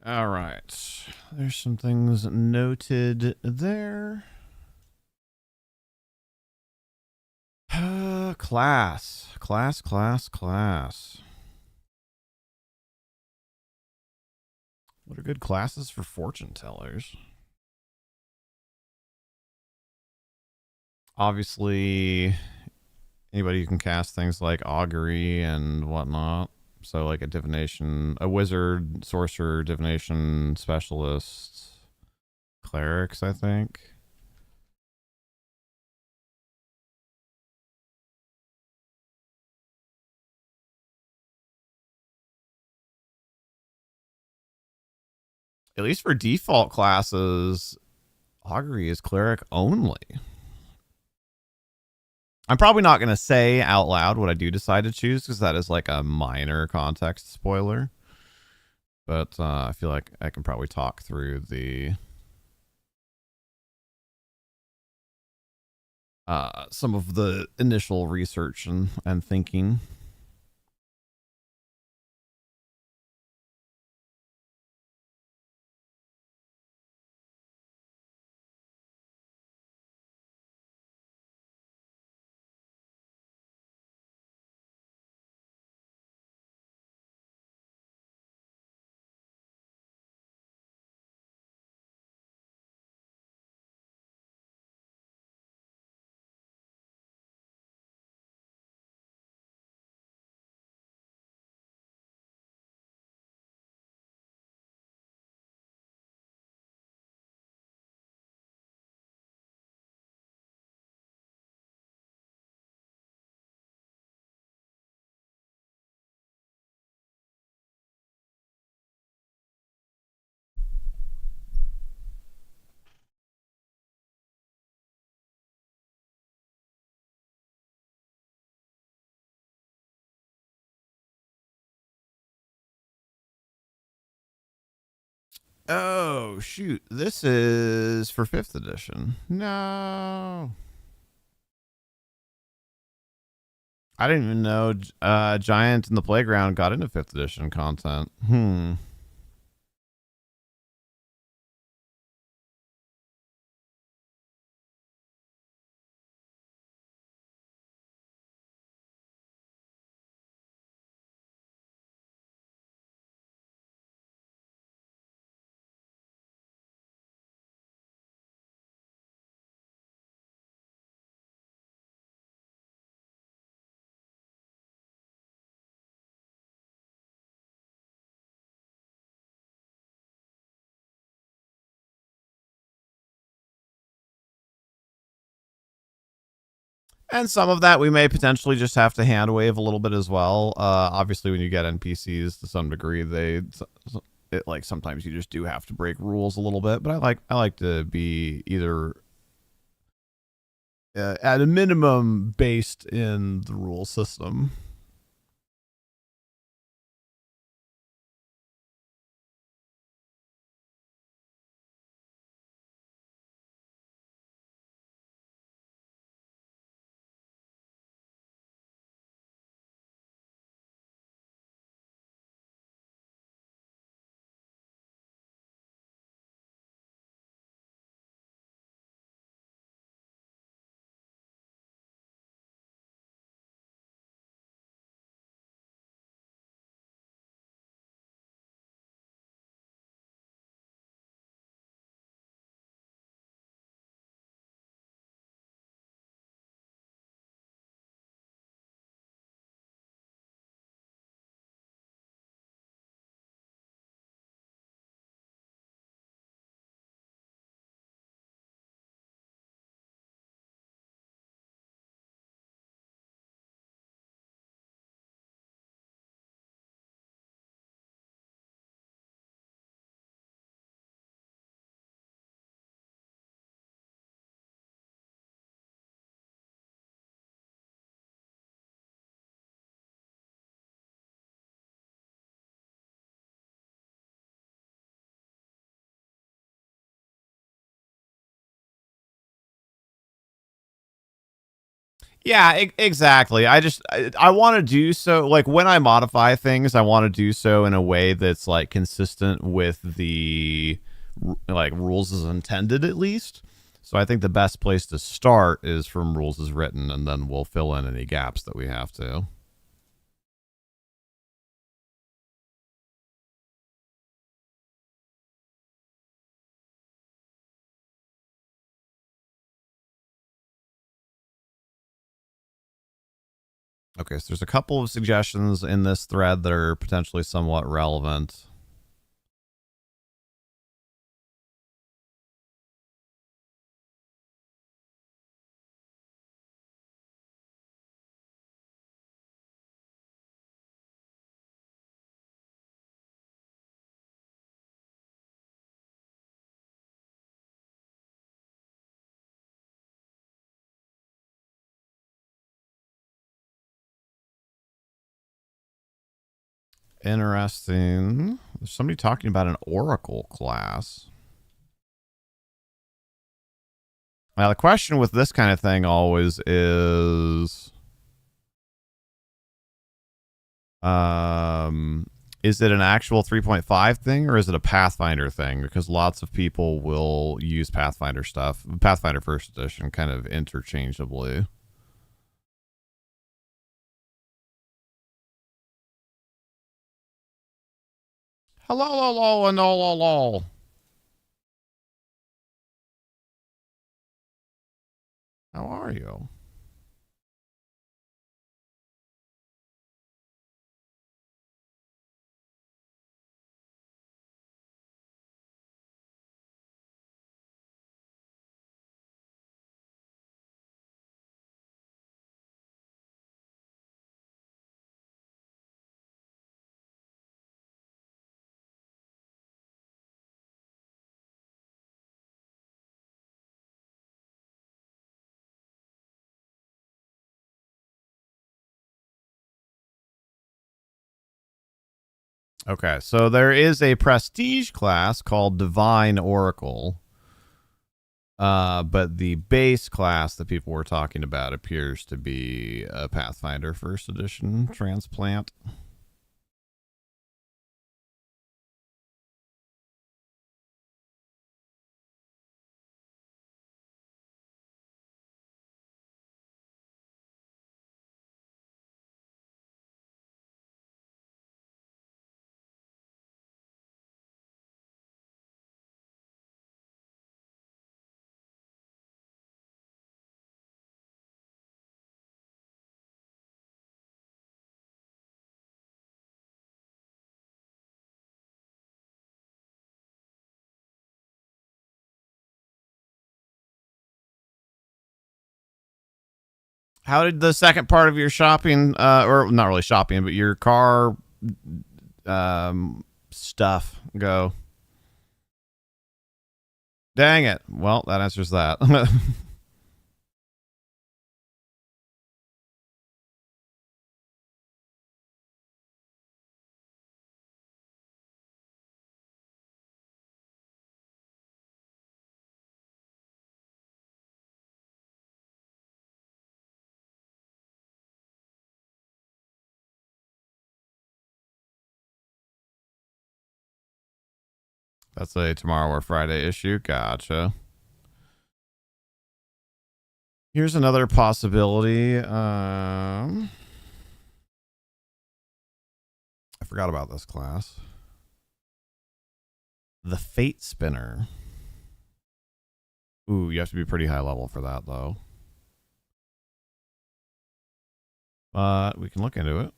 All right. There's some things noted there. Class. What are good classes for fortune tellers? Obviously, anybody who can cast things like augury and whatnot. So, like a divination, a wizard, sorcerer, divination specialist, clerics, I think. at least for default classes, augury is cleric only. I'm probably not going to say out loud what I do decide to choose because that is like a minor context spoiler. But I feel like I can probably talk through the some of the initial research and thinking. Oh, shoot. This is for 5th edition. No. I didn't even know Giant in the Playground got into 5th edition content. And some of that we may potentially just have to hand wave a little bit as well. Obviously, when you get NPCs to some degree, like sometimes you just do have to break rules a little bit. But I like to be either at a minimum based in the rule system. Yeah, exactly. I want to do so, like when I modify things, I want to do so in a way that's like consistent with the like rules as intended at least. So I think the best place to start is from rules as written, and then we'll fill in any gaps that we have to. Okay, so there's a couple of suggestions in this thread that are potentially somewhat relevant. Interesting. There's somebody talking about an Oracle class. Now, the question with this kind of thing always is it an actual 3.5 thing or is it a Pathfinder thing? Because lots of people will use Pathfinder stuff, Pathfinder First Edition, kind of interchangeably. Hello, and all. How are you? Okay, so there is a prestige class called Divine Oracle. But the base class that people were talking about appears to be a Pathfinder First Edition transplant. How did the second part of your shopping, or not really shopping, but your car stuff go? Dang it. Well, that answers that. That's a tomorrow or Friday issue. Gotcha. Here's another possibility. I forgot about this class. The Fate Spinner. Ooh, you have to be pretty high level for that, though. But we can look into it.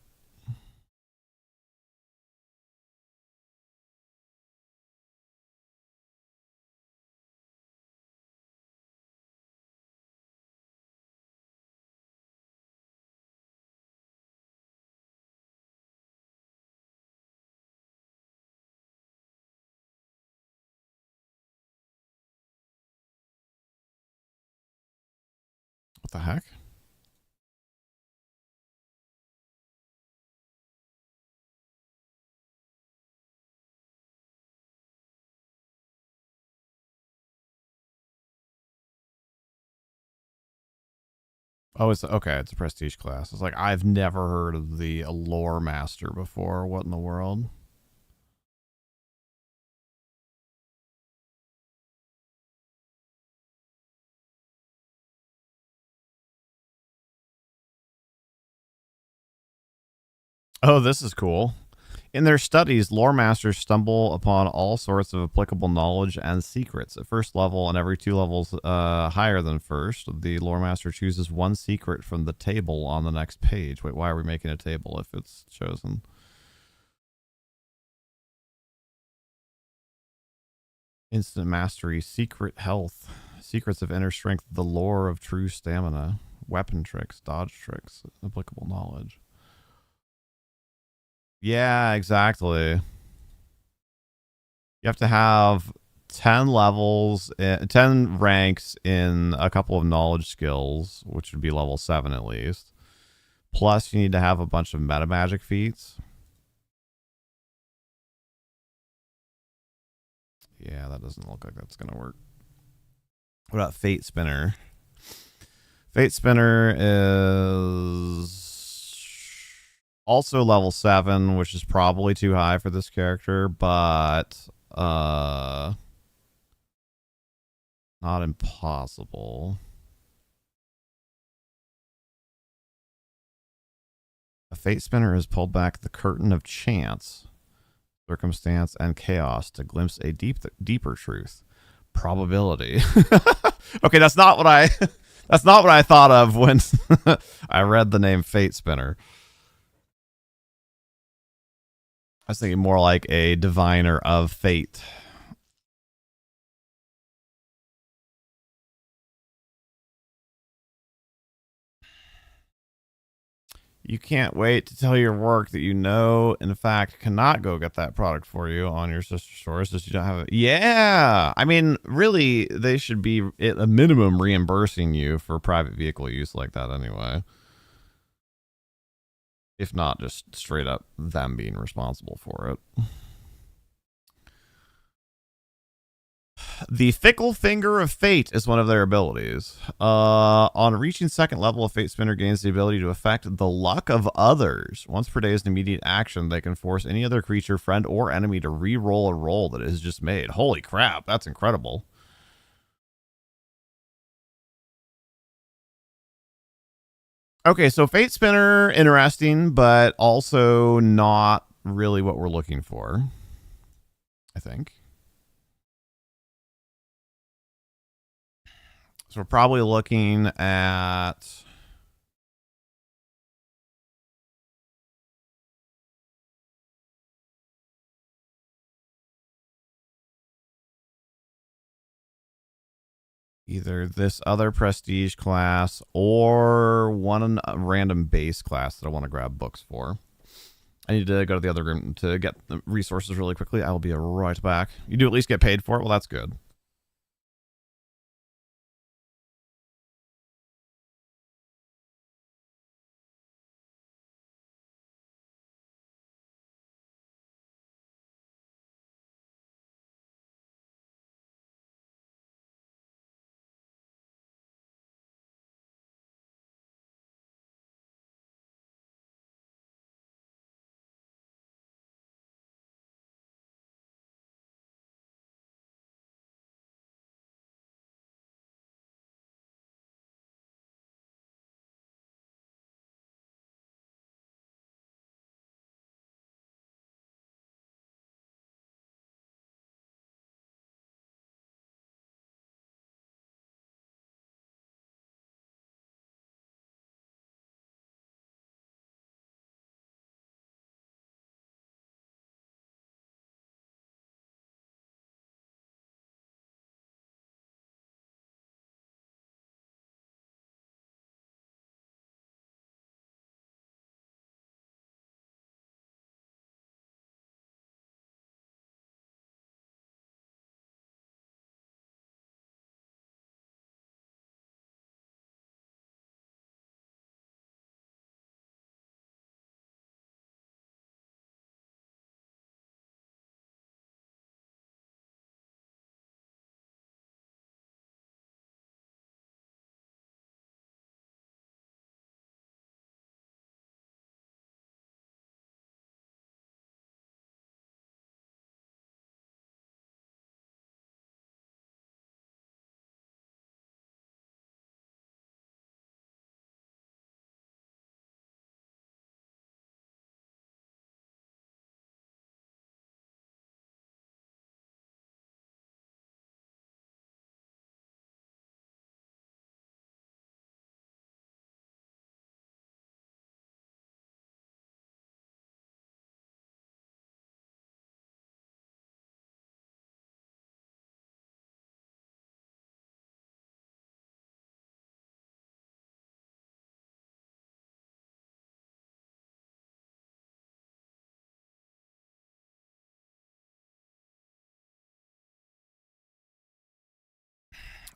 What the heck? Oh, it's okay. It's a prestige class. It's like I've never heard of the Lore Master before. What in the world? Oh, this is cool. In their studies, lore masters stumble upon all sorts of applicable knowledge and secrets. At first level and every 2 levels higher than first, the lore master chooses one secret from the table on the next page. Wait, why are we making a table if it's chosen? Instant mastery, secret health, secrets of inner strength, the lore of true stamina, weapon tricks, dodge tricks, applicable knowledge. Yeah, exactly. You have to have 10 levels, 10 ranks in a couple of knowledge skills, which would be level 7 at least. Plus, you need to have a bunch of meta magic feats. Yeah, that doesn't look like that's going to work. What about Fate Spinner? Fate Spinner is also level 7, which is probably too high for this character, but not impossible. A Fate Spinner has pulled back the curtain of chance, circumstance, and chaos to glimpse a deeper truth. Probability. Okay, that's not what I that's not what I thought of when I read the name Fate Spinner. I was thinking more like a diviner of fate. You can't wait to tell your work that you know, in fact, cannot go get that product for you on your sister stores since you don't have it. Yeah. I mean, really, they should be at a minimum reimbursing you for private vehicle use like that anyway. If not, just straight up them being responsible for it. The Fickle Finger of Fate is one of their abilities. On reaching second level, a Fate Spinner gains the ability to affect the luck of others. Once per day is an immediate action. They can force any other creature, friend, or enemy to re-roll a roll that it has just made. Holy crap, that's incredible. Okay, so Fate Spinner, interesting, but also not really what we're looking for, I think. So we're probably looking at either this other prestige class or one random base class that I want to grab books for. I need to go to the other room to get the resources really quickly. I will be right back. You do at least get paid for it? Well, that's good.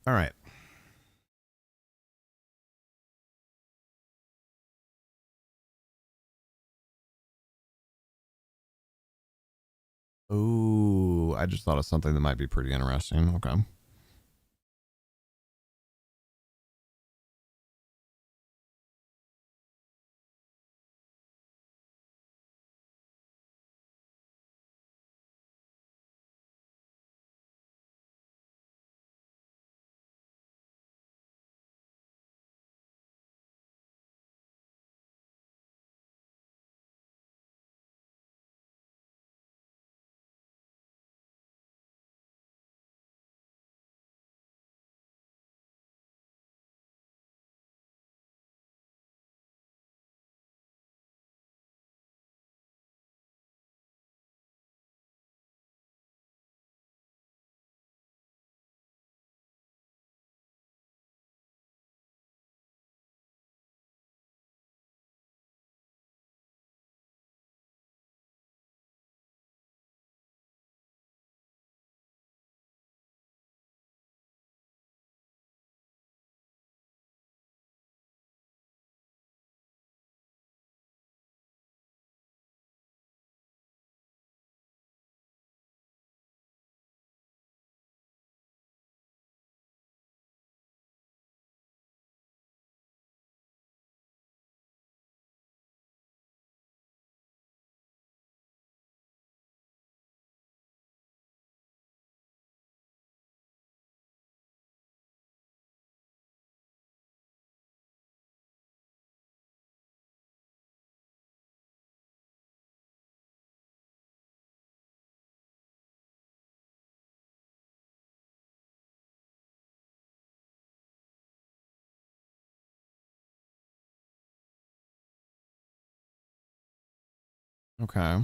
All right. Ooh, I just thought of something that might be pretty interesting. Okay. Okay.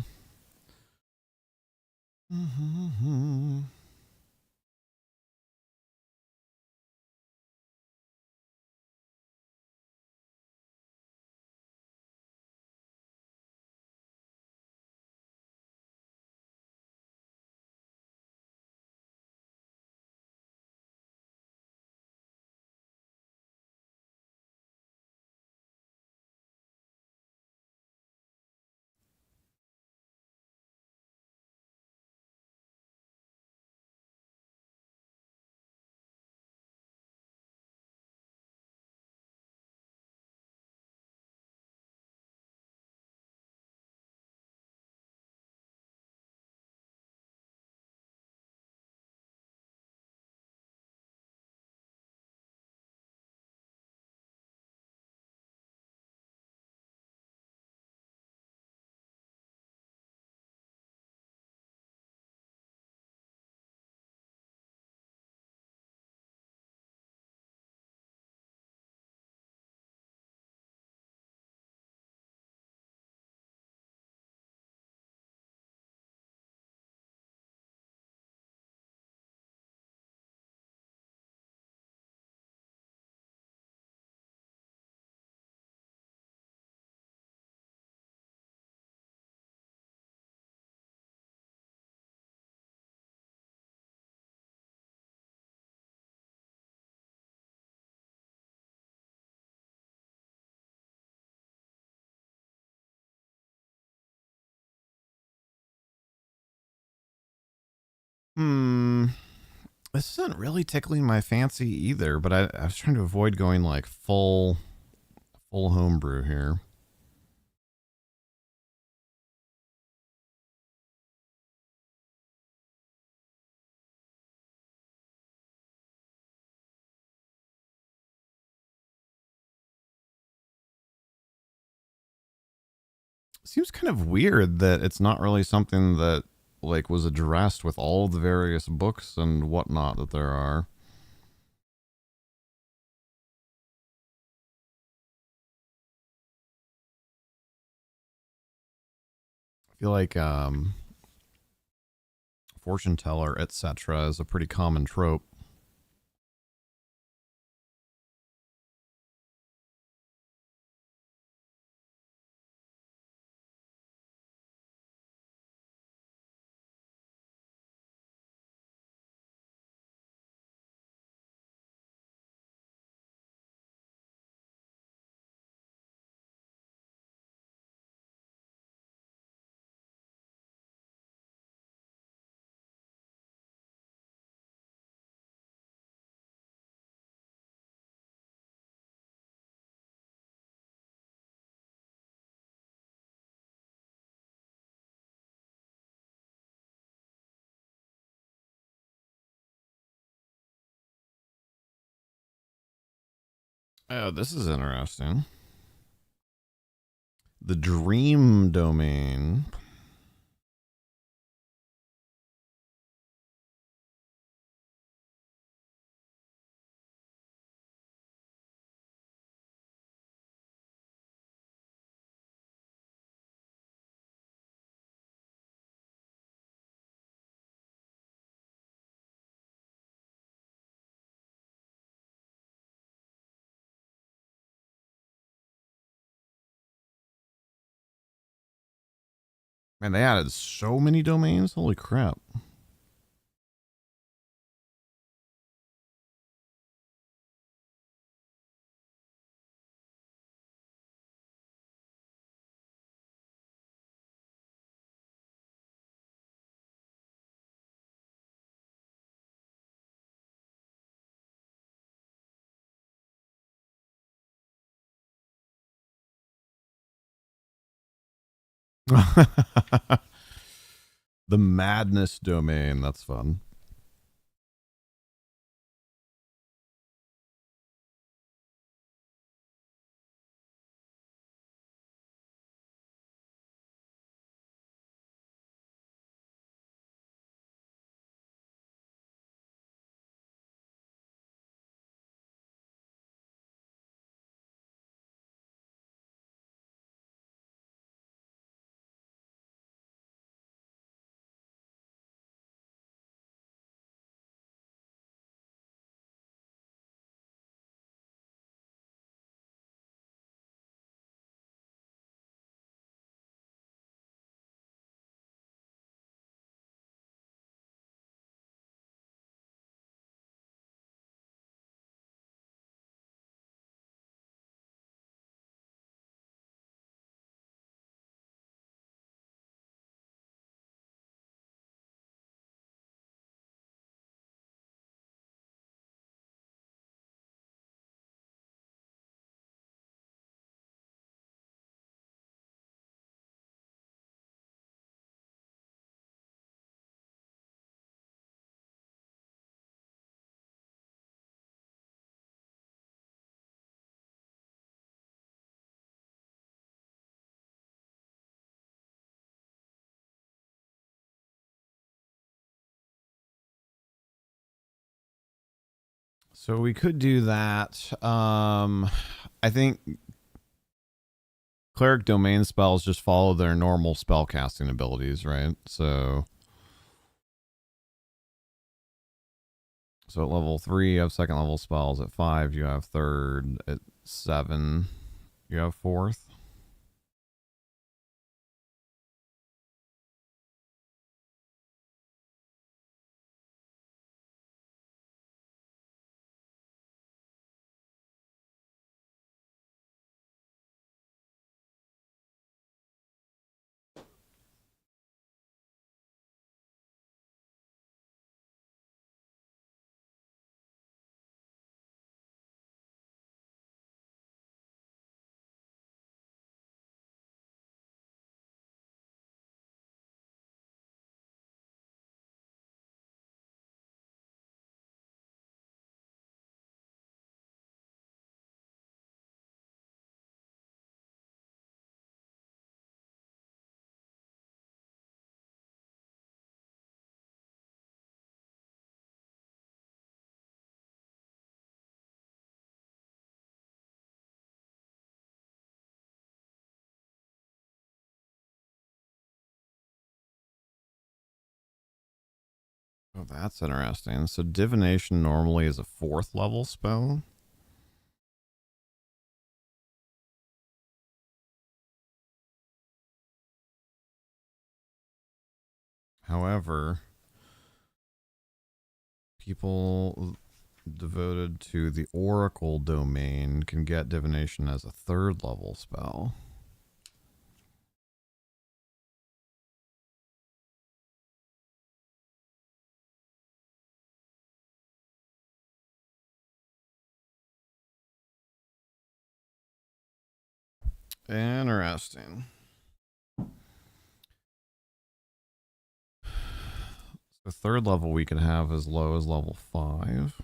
Mm-hmm. Hmm. This isn't really tickling my fancy either, but I was trying to avoid going like full homebrew here. Seems kind of weird that it's not really something that like was addressed with all the various books and whatnot that there are. I feel like fortune teller, etc., is a pretty common trope. Oh, this is interesting. The dream domain. Man, they added so many domains. Holy crap. The madness domain. That's fun. So we could do that. I think cleric domain spells just follow their normal spell casting abilities, right? So at level 3, you have second level spells. At 5, you have third. At 7, you have fourth. Oh, that's interesting. So divination normally is a 4th level spell. However, people devoted to the oracle domain can get divination as a 3rd level spell. Interesting. The 3rd level we can have as low as level 5.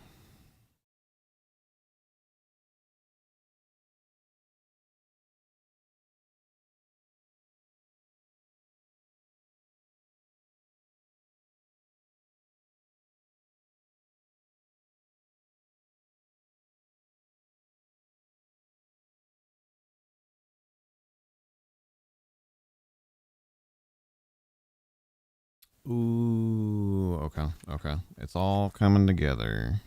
Ooh, okay, okay. It's all coming together.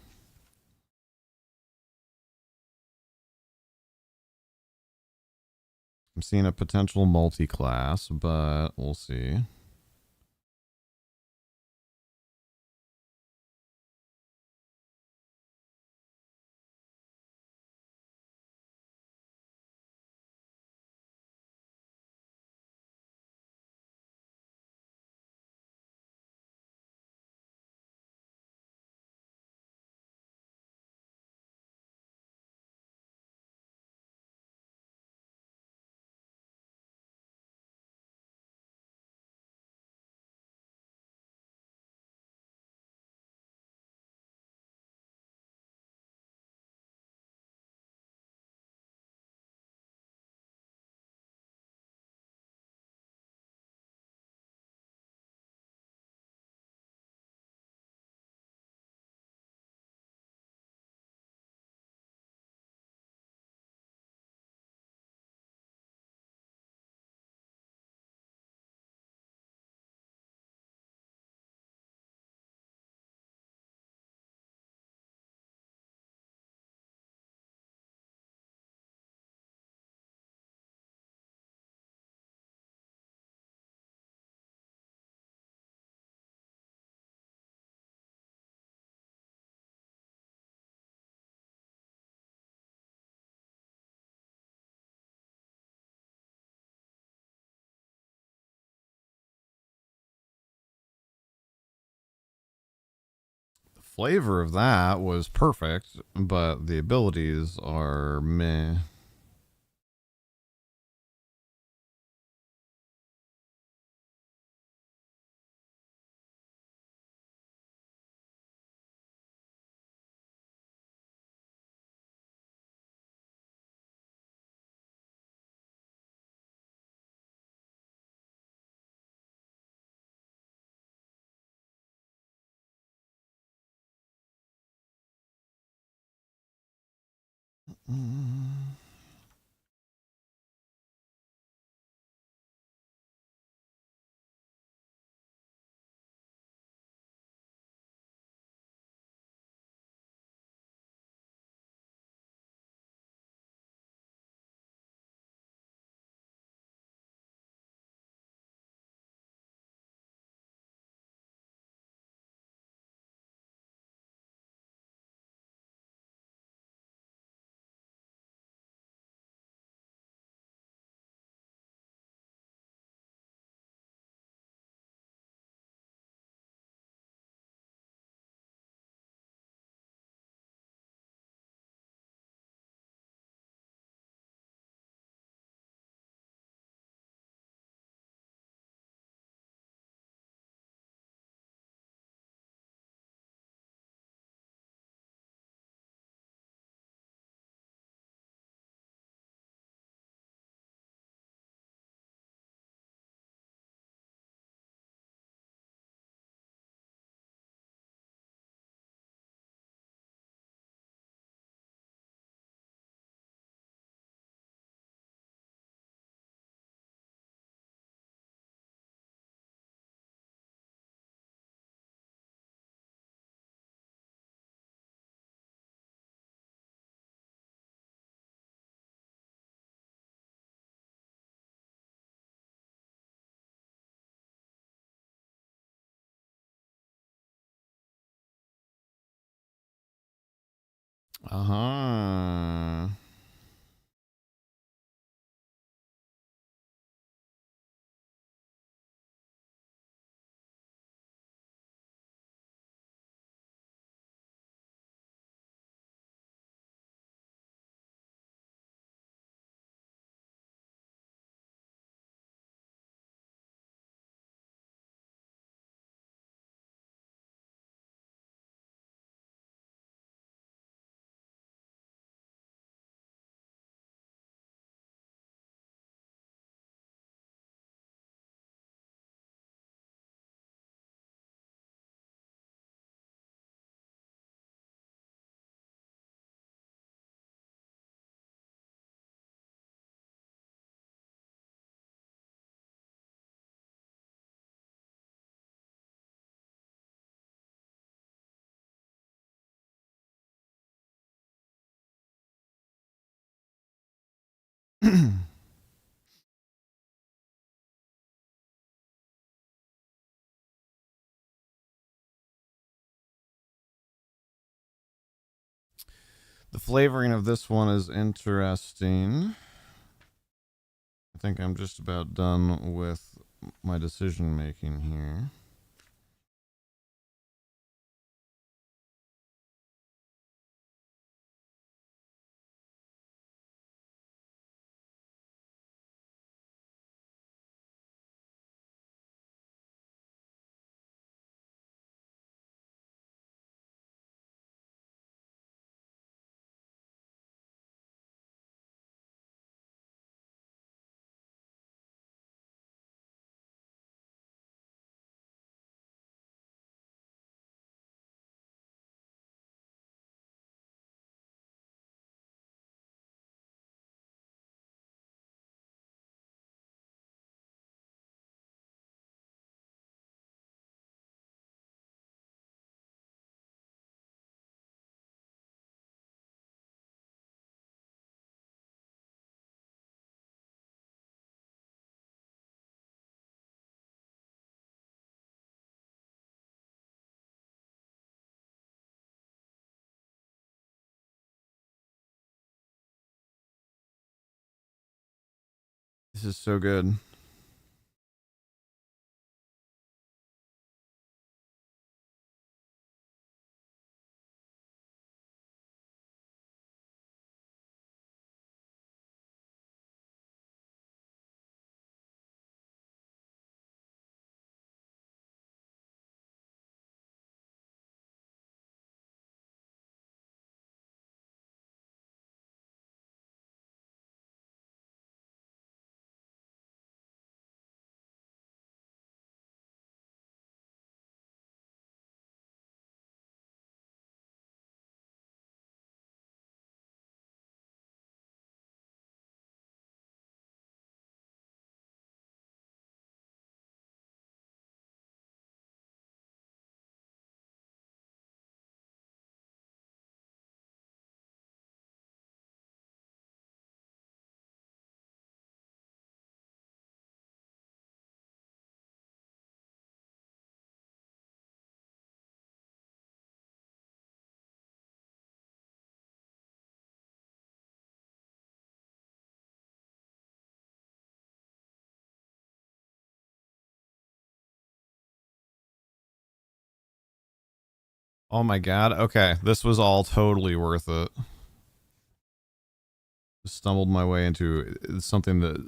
I'm seeing a potential multi-class, but we'll see. The flavor of that was perfect, but the abilities are meh. Mm. Uh-huh. The flavoring of this one is interesting. I think I'm just about done with my decision making here. This is so good. Oh my god. Okay, this was all totally worth it. Stumbled my way into something that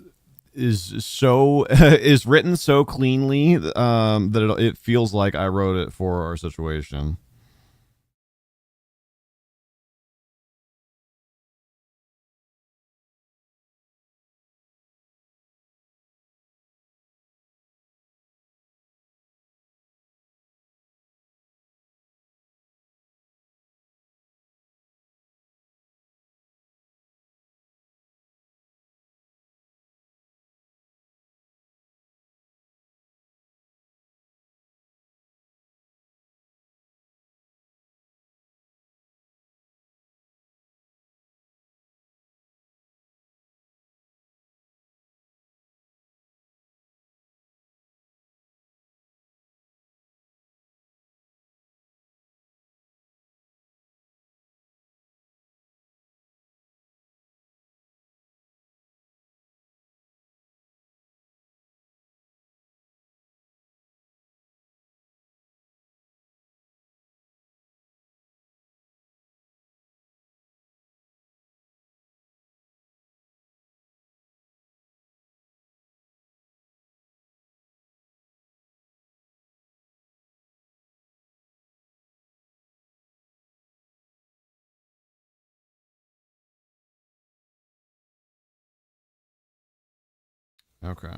is so is written so cleanly that it feels like I wrote it for our situation. Okay.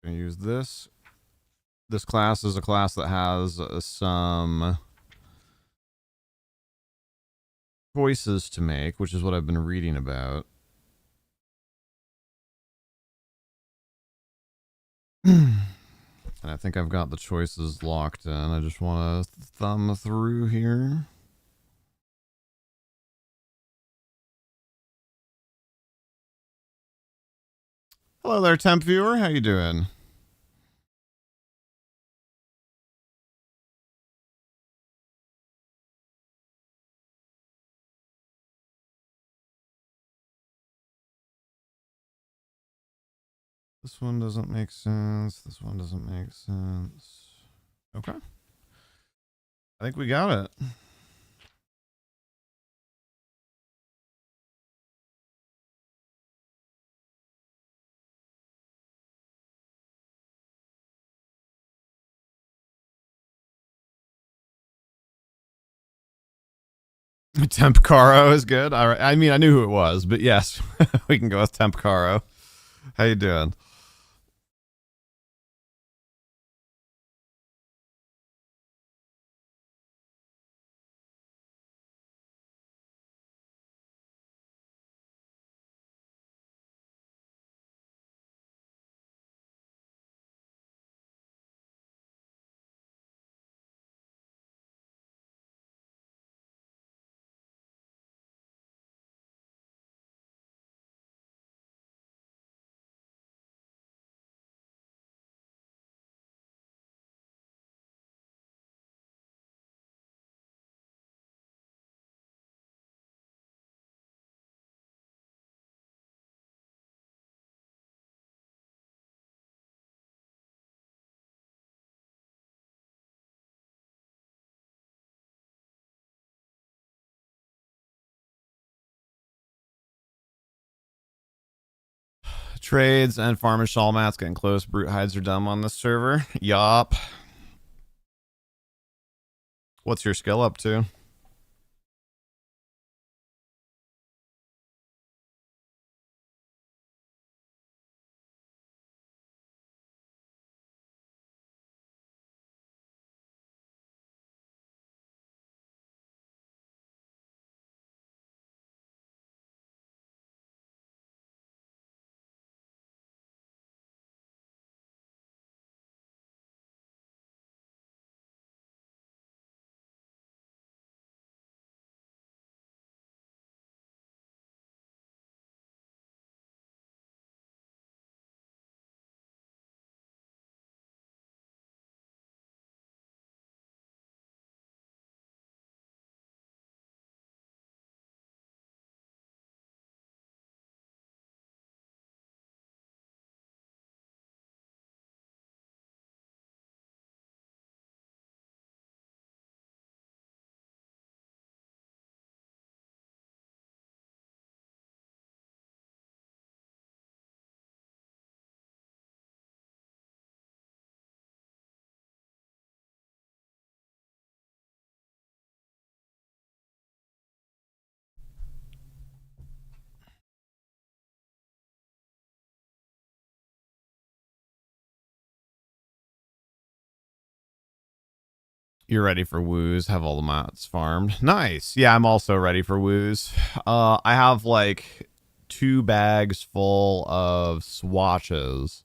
Gonna use this. This class is a class that has some choices to make, which is what I've been reading about. And I think I've got the choices locked in. I just want to thumb through here. Hello there, temp viewer. How you doing? This one doesn't make sense. This one doesn't make sense. Okay. I think we got it. Temp Caro is good. I mean, I knew who it was, but yes, we can go with Temp Caro. How you doing? Trades and farmer shawl mats getting close. Brute hides are dumb on this server. Yup. What's your skill up to? You're ready for woos. Have all the mats farmed. Nice. Yeah, I'm also ready for woos. I have like 2 bags full of swatches,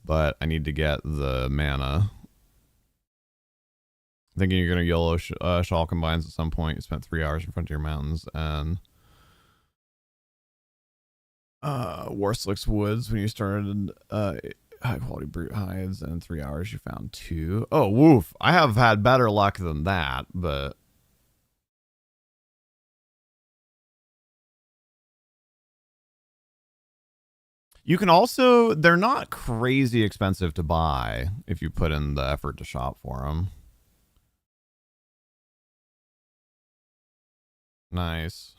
but I need to get the mana. Thinking you're gonna YOLO shawl combines at some point. You spent 3 hours in Frontier Mountains and Warslick's Woods when you started high quality brute hides, and in 3 hours you found 2. Oh, woof. I have had better luck than that, but you can also, they're not crazy expensive to buy if you put in the effort to shop for them. Nice.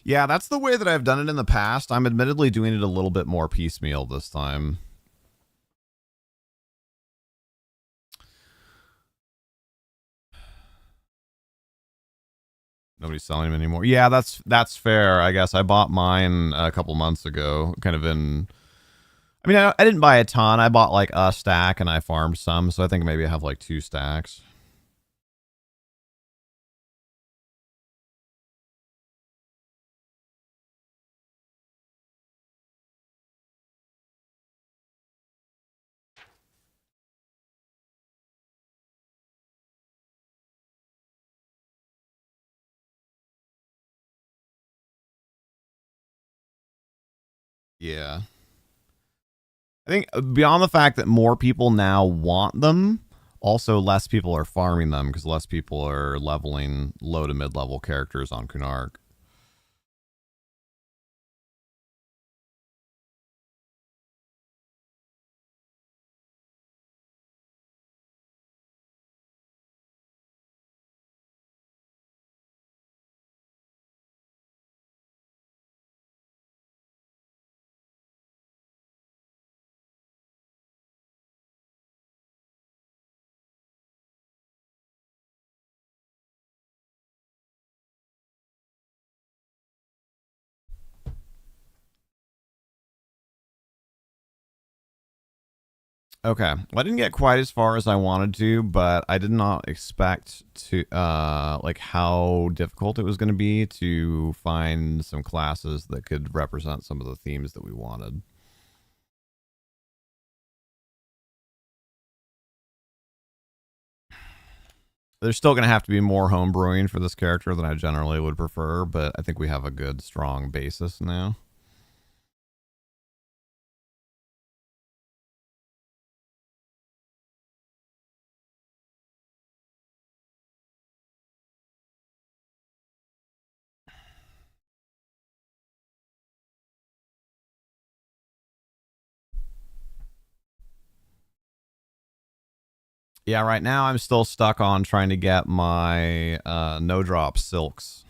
Yeah, that's the way that I've done it in the past. I'm admittedly doing it a little bit more piecemeal this time. Nobody's selling them anymore. Yeah, that's fair. I guess I bought mine a couple months ago, kind of in. I mean, I didn't buy a ton. I bought like a stack and I farmed some, so I think maybe I have like 2 stacks. Yeah. I think beyond the fact that more people now want them, also less people are farming them because less people are leveling low to mid level characters on Kunark. Okay. Well, I didn't get quite as far as I wanted to, but I did not expect to like how difficult it was going to be to find some classes that could represent some of the themes that we wanted. There's still going to have to be more homebrewing for this character than I generally would prefer, but I think we have a good, strong basis now. Yeah, right now I'm still stuck on trying to get my no drop silks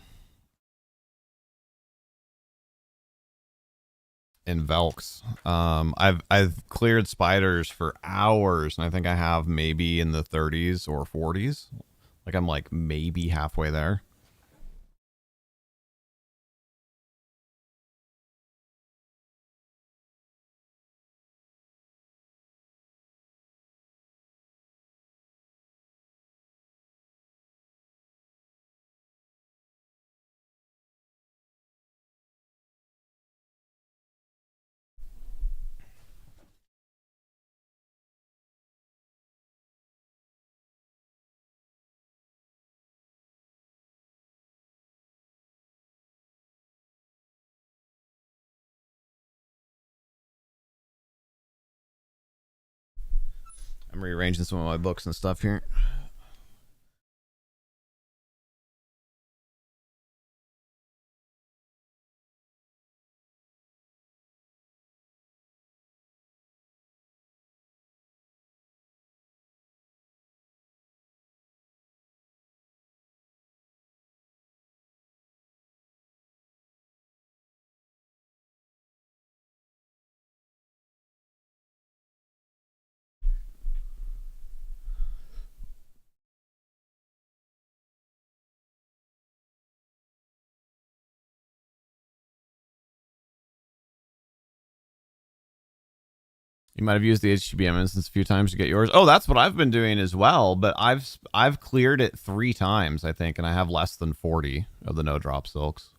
in Velks. I've cleared spiders for hours, and I think I have maybe in the 30s or 40s. Like I'm like maybe halfway there. I'm rearranging some of my books and stuff here. You might have used the HTBM instance a few times to get yours. Oh, that's what I've been doing as well, but I've cleared it 3 times, I think, and I have less than 40 of the no drop silks.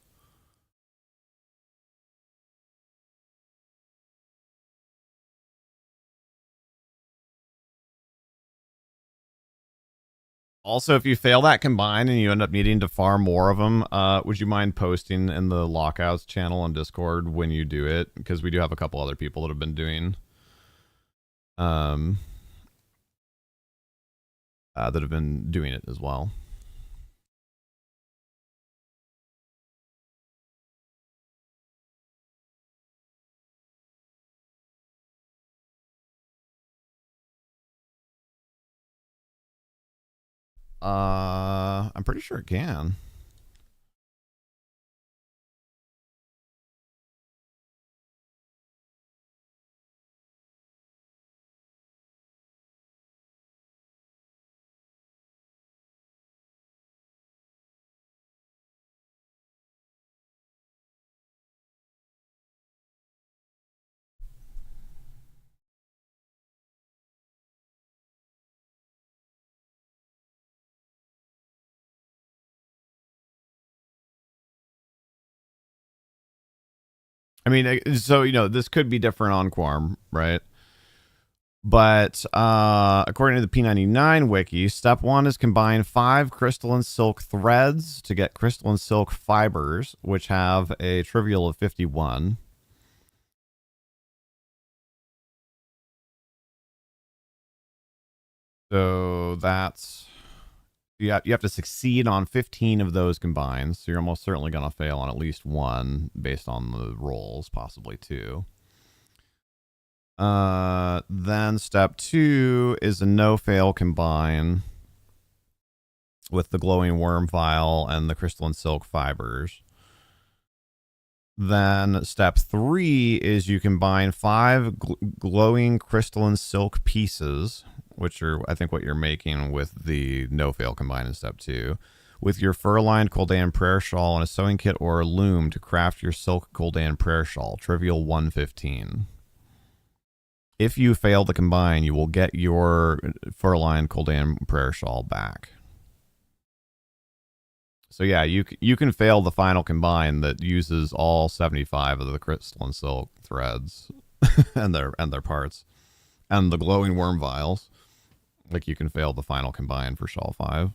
Also, if you fail that combine and you end up needing to farm more of them, would you mind posting in the lockouts channel on Discord when you do it? Because we do have a couple other people that have been doing it as well. I'm pretty sure it can. I mean, so this could be different on Quorum, right? But according to the P99 wiki, step 1 is combine 5 crystalline silk threads to get crystalline silk fibers, which have a trivial of 51. So that's you have to succeed on 15 of those combined. So you're almost certainly going to fail on at least one based on the rolls, possibly two. Then step 2 is a no-fail combine with the glowing worm vial and the crystalline silk fibers. Then step 3 is you combine 5 glowing crystalline silk pieces, which are, I think, what you're making with the no-fail combine in step 2, with your fur-lined Koldan prayer shawl and a sewing kit or a loom to craft your silk Koldan prayer shawl. Trivial 115. If you fail the combine, you will get your fur-lined Koldan prayer shawl back. So yeah, you can fail the final combine that uses all 75 of the crystalline silk threads and their parts and the glowing worm vials. Like, you can fail the final combine for Shawl 5.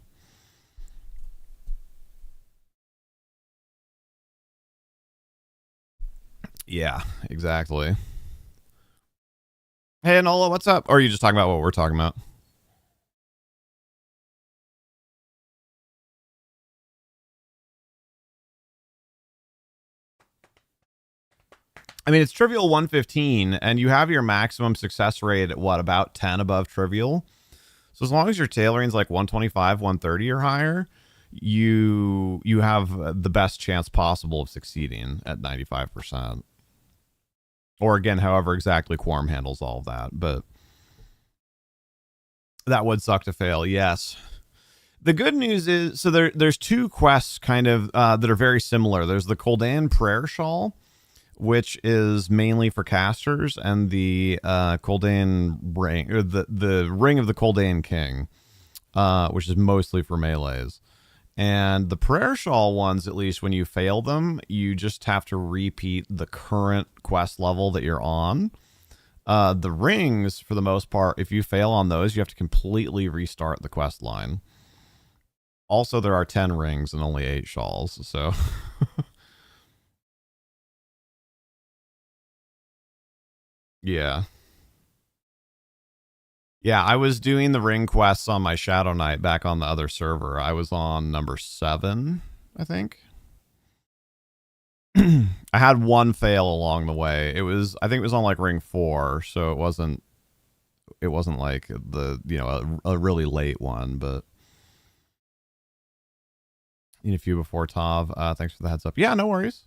Yeah, exactly. Hey, Nola, what's up? Or are you just talking about what we're talking about? I mean, it's trivial 115, and you have your maximum success rate at what, about 10 above trivial? So as long as your tailoring's like 125, 130 or higher, you have the best chance possible of succeeding at 95%. Or again, however exactly Quorum handles all of that. But that would suck to fail, yes. The good news is, so there's 2 quests kind of that are very similar. There's the Koldan Prayer Shawl, which is mainly for casters, and the Koldan Ring, or the Ring of the Koldan King, which is mostly for melees. And the Prayer Shawl ones, at least when you fail them, you just have to repeat the current quest level that you're on. The rings, for the most part, if you fail on those, you have to completely restart the quest line. Also, there are 10 rings and only 8 shawls, so... Yeah. Yeah, I was doing the ring quests on my Shadow Knight back on the other server. I was on number 7, I think. I had one fail along the way. I think it was on like ring 4, so it wasn't like the, a really late one, but in a few before Tav. Thanks for the heads up. Yeah, no worries.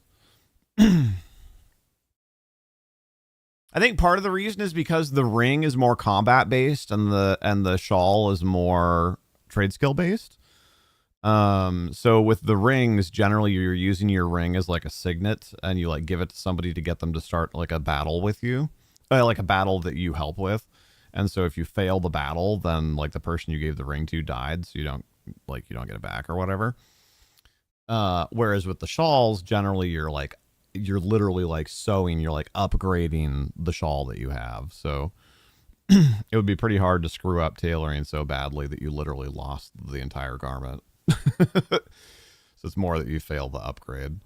I think part of the reason is because the ring is more combat based and the shawl is more trade skill based. So with the rings, generally you're using your ring as like a signet, and you like give it to somebody to get them to start like a battle with you, like a battle that you help with. And so if you fail the battle, then like the person you gave the ring to died, so you don't get it back or whatever. Whereas with the shawls, generally you're literally like sewing, you're like upgrading the shawl that you have. So it would be pretty hard to screw up tailoring so badly that you literally lost the entire garment. So it's more that you failed the upgrade.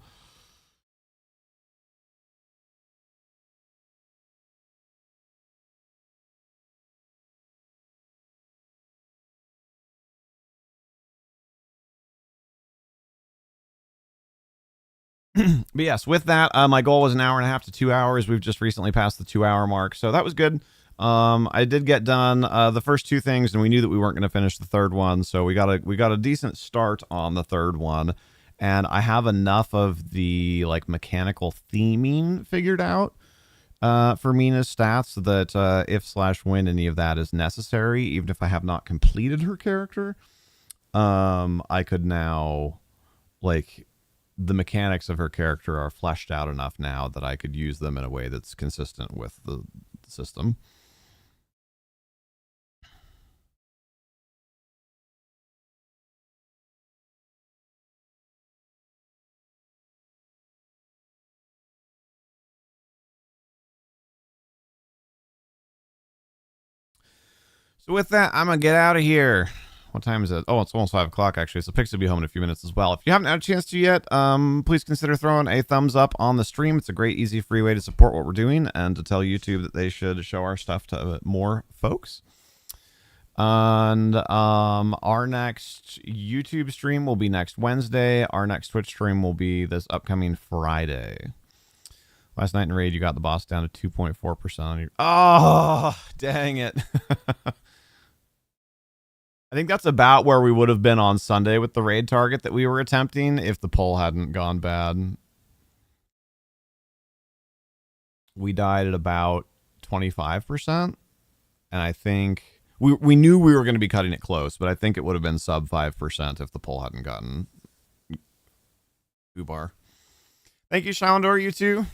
But yes, with that, my goal was an hour and a half to 2 hours. We've just recently passed the 2-hour mark, so that was good. I did get done the first 2 things, and we knew that we weren't going to finish the third one, so we got a decent start on the third one, and I have enough of the like mechanical theming figured out for Mina's stats that if/when any of that is necessary, even if I have not completed her character, I could now like. The mechanics of her character are fleshed out enough now that I could use them in a way that's consistent with the system. So with that, I'm going to get out of here. What time is it? Oh, it's almost 5 o'clock, actually. So Pix will be home in a few minutes as well. If you haven't had a chance to yet, please consider throwing a thumbs up on the stream. It's a great, easy, free way to support what we're doing and to tell YouTube that they should show our stuff to more folks. And our next YouTube stream will be next Wednesday. Our next Twitch stream will be this upcoming Friday. Last night in Raid, you got the boss down to 2.4% on your... Oh, dang it. I think that's about where we would have been on Sunday with the raid target that we were attempting if the poll hadn't gone bad. We died at about 25%. And I think we knew we were going to be cutting it close, but I think it would have been sub 5% if the poll hadn't gotten Ubar. Thank you, Shalendor, you too.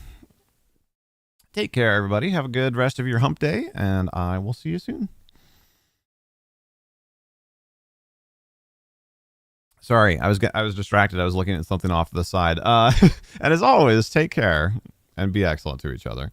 Take care, everybody. Have a good rest of your hump day, and I will see you soon. Sorry, I was distracted. I was looking at something off to the side. And as always, take care and be excellent to each other.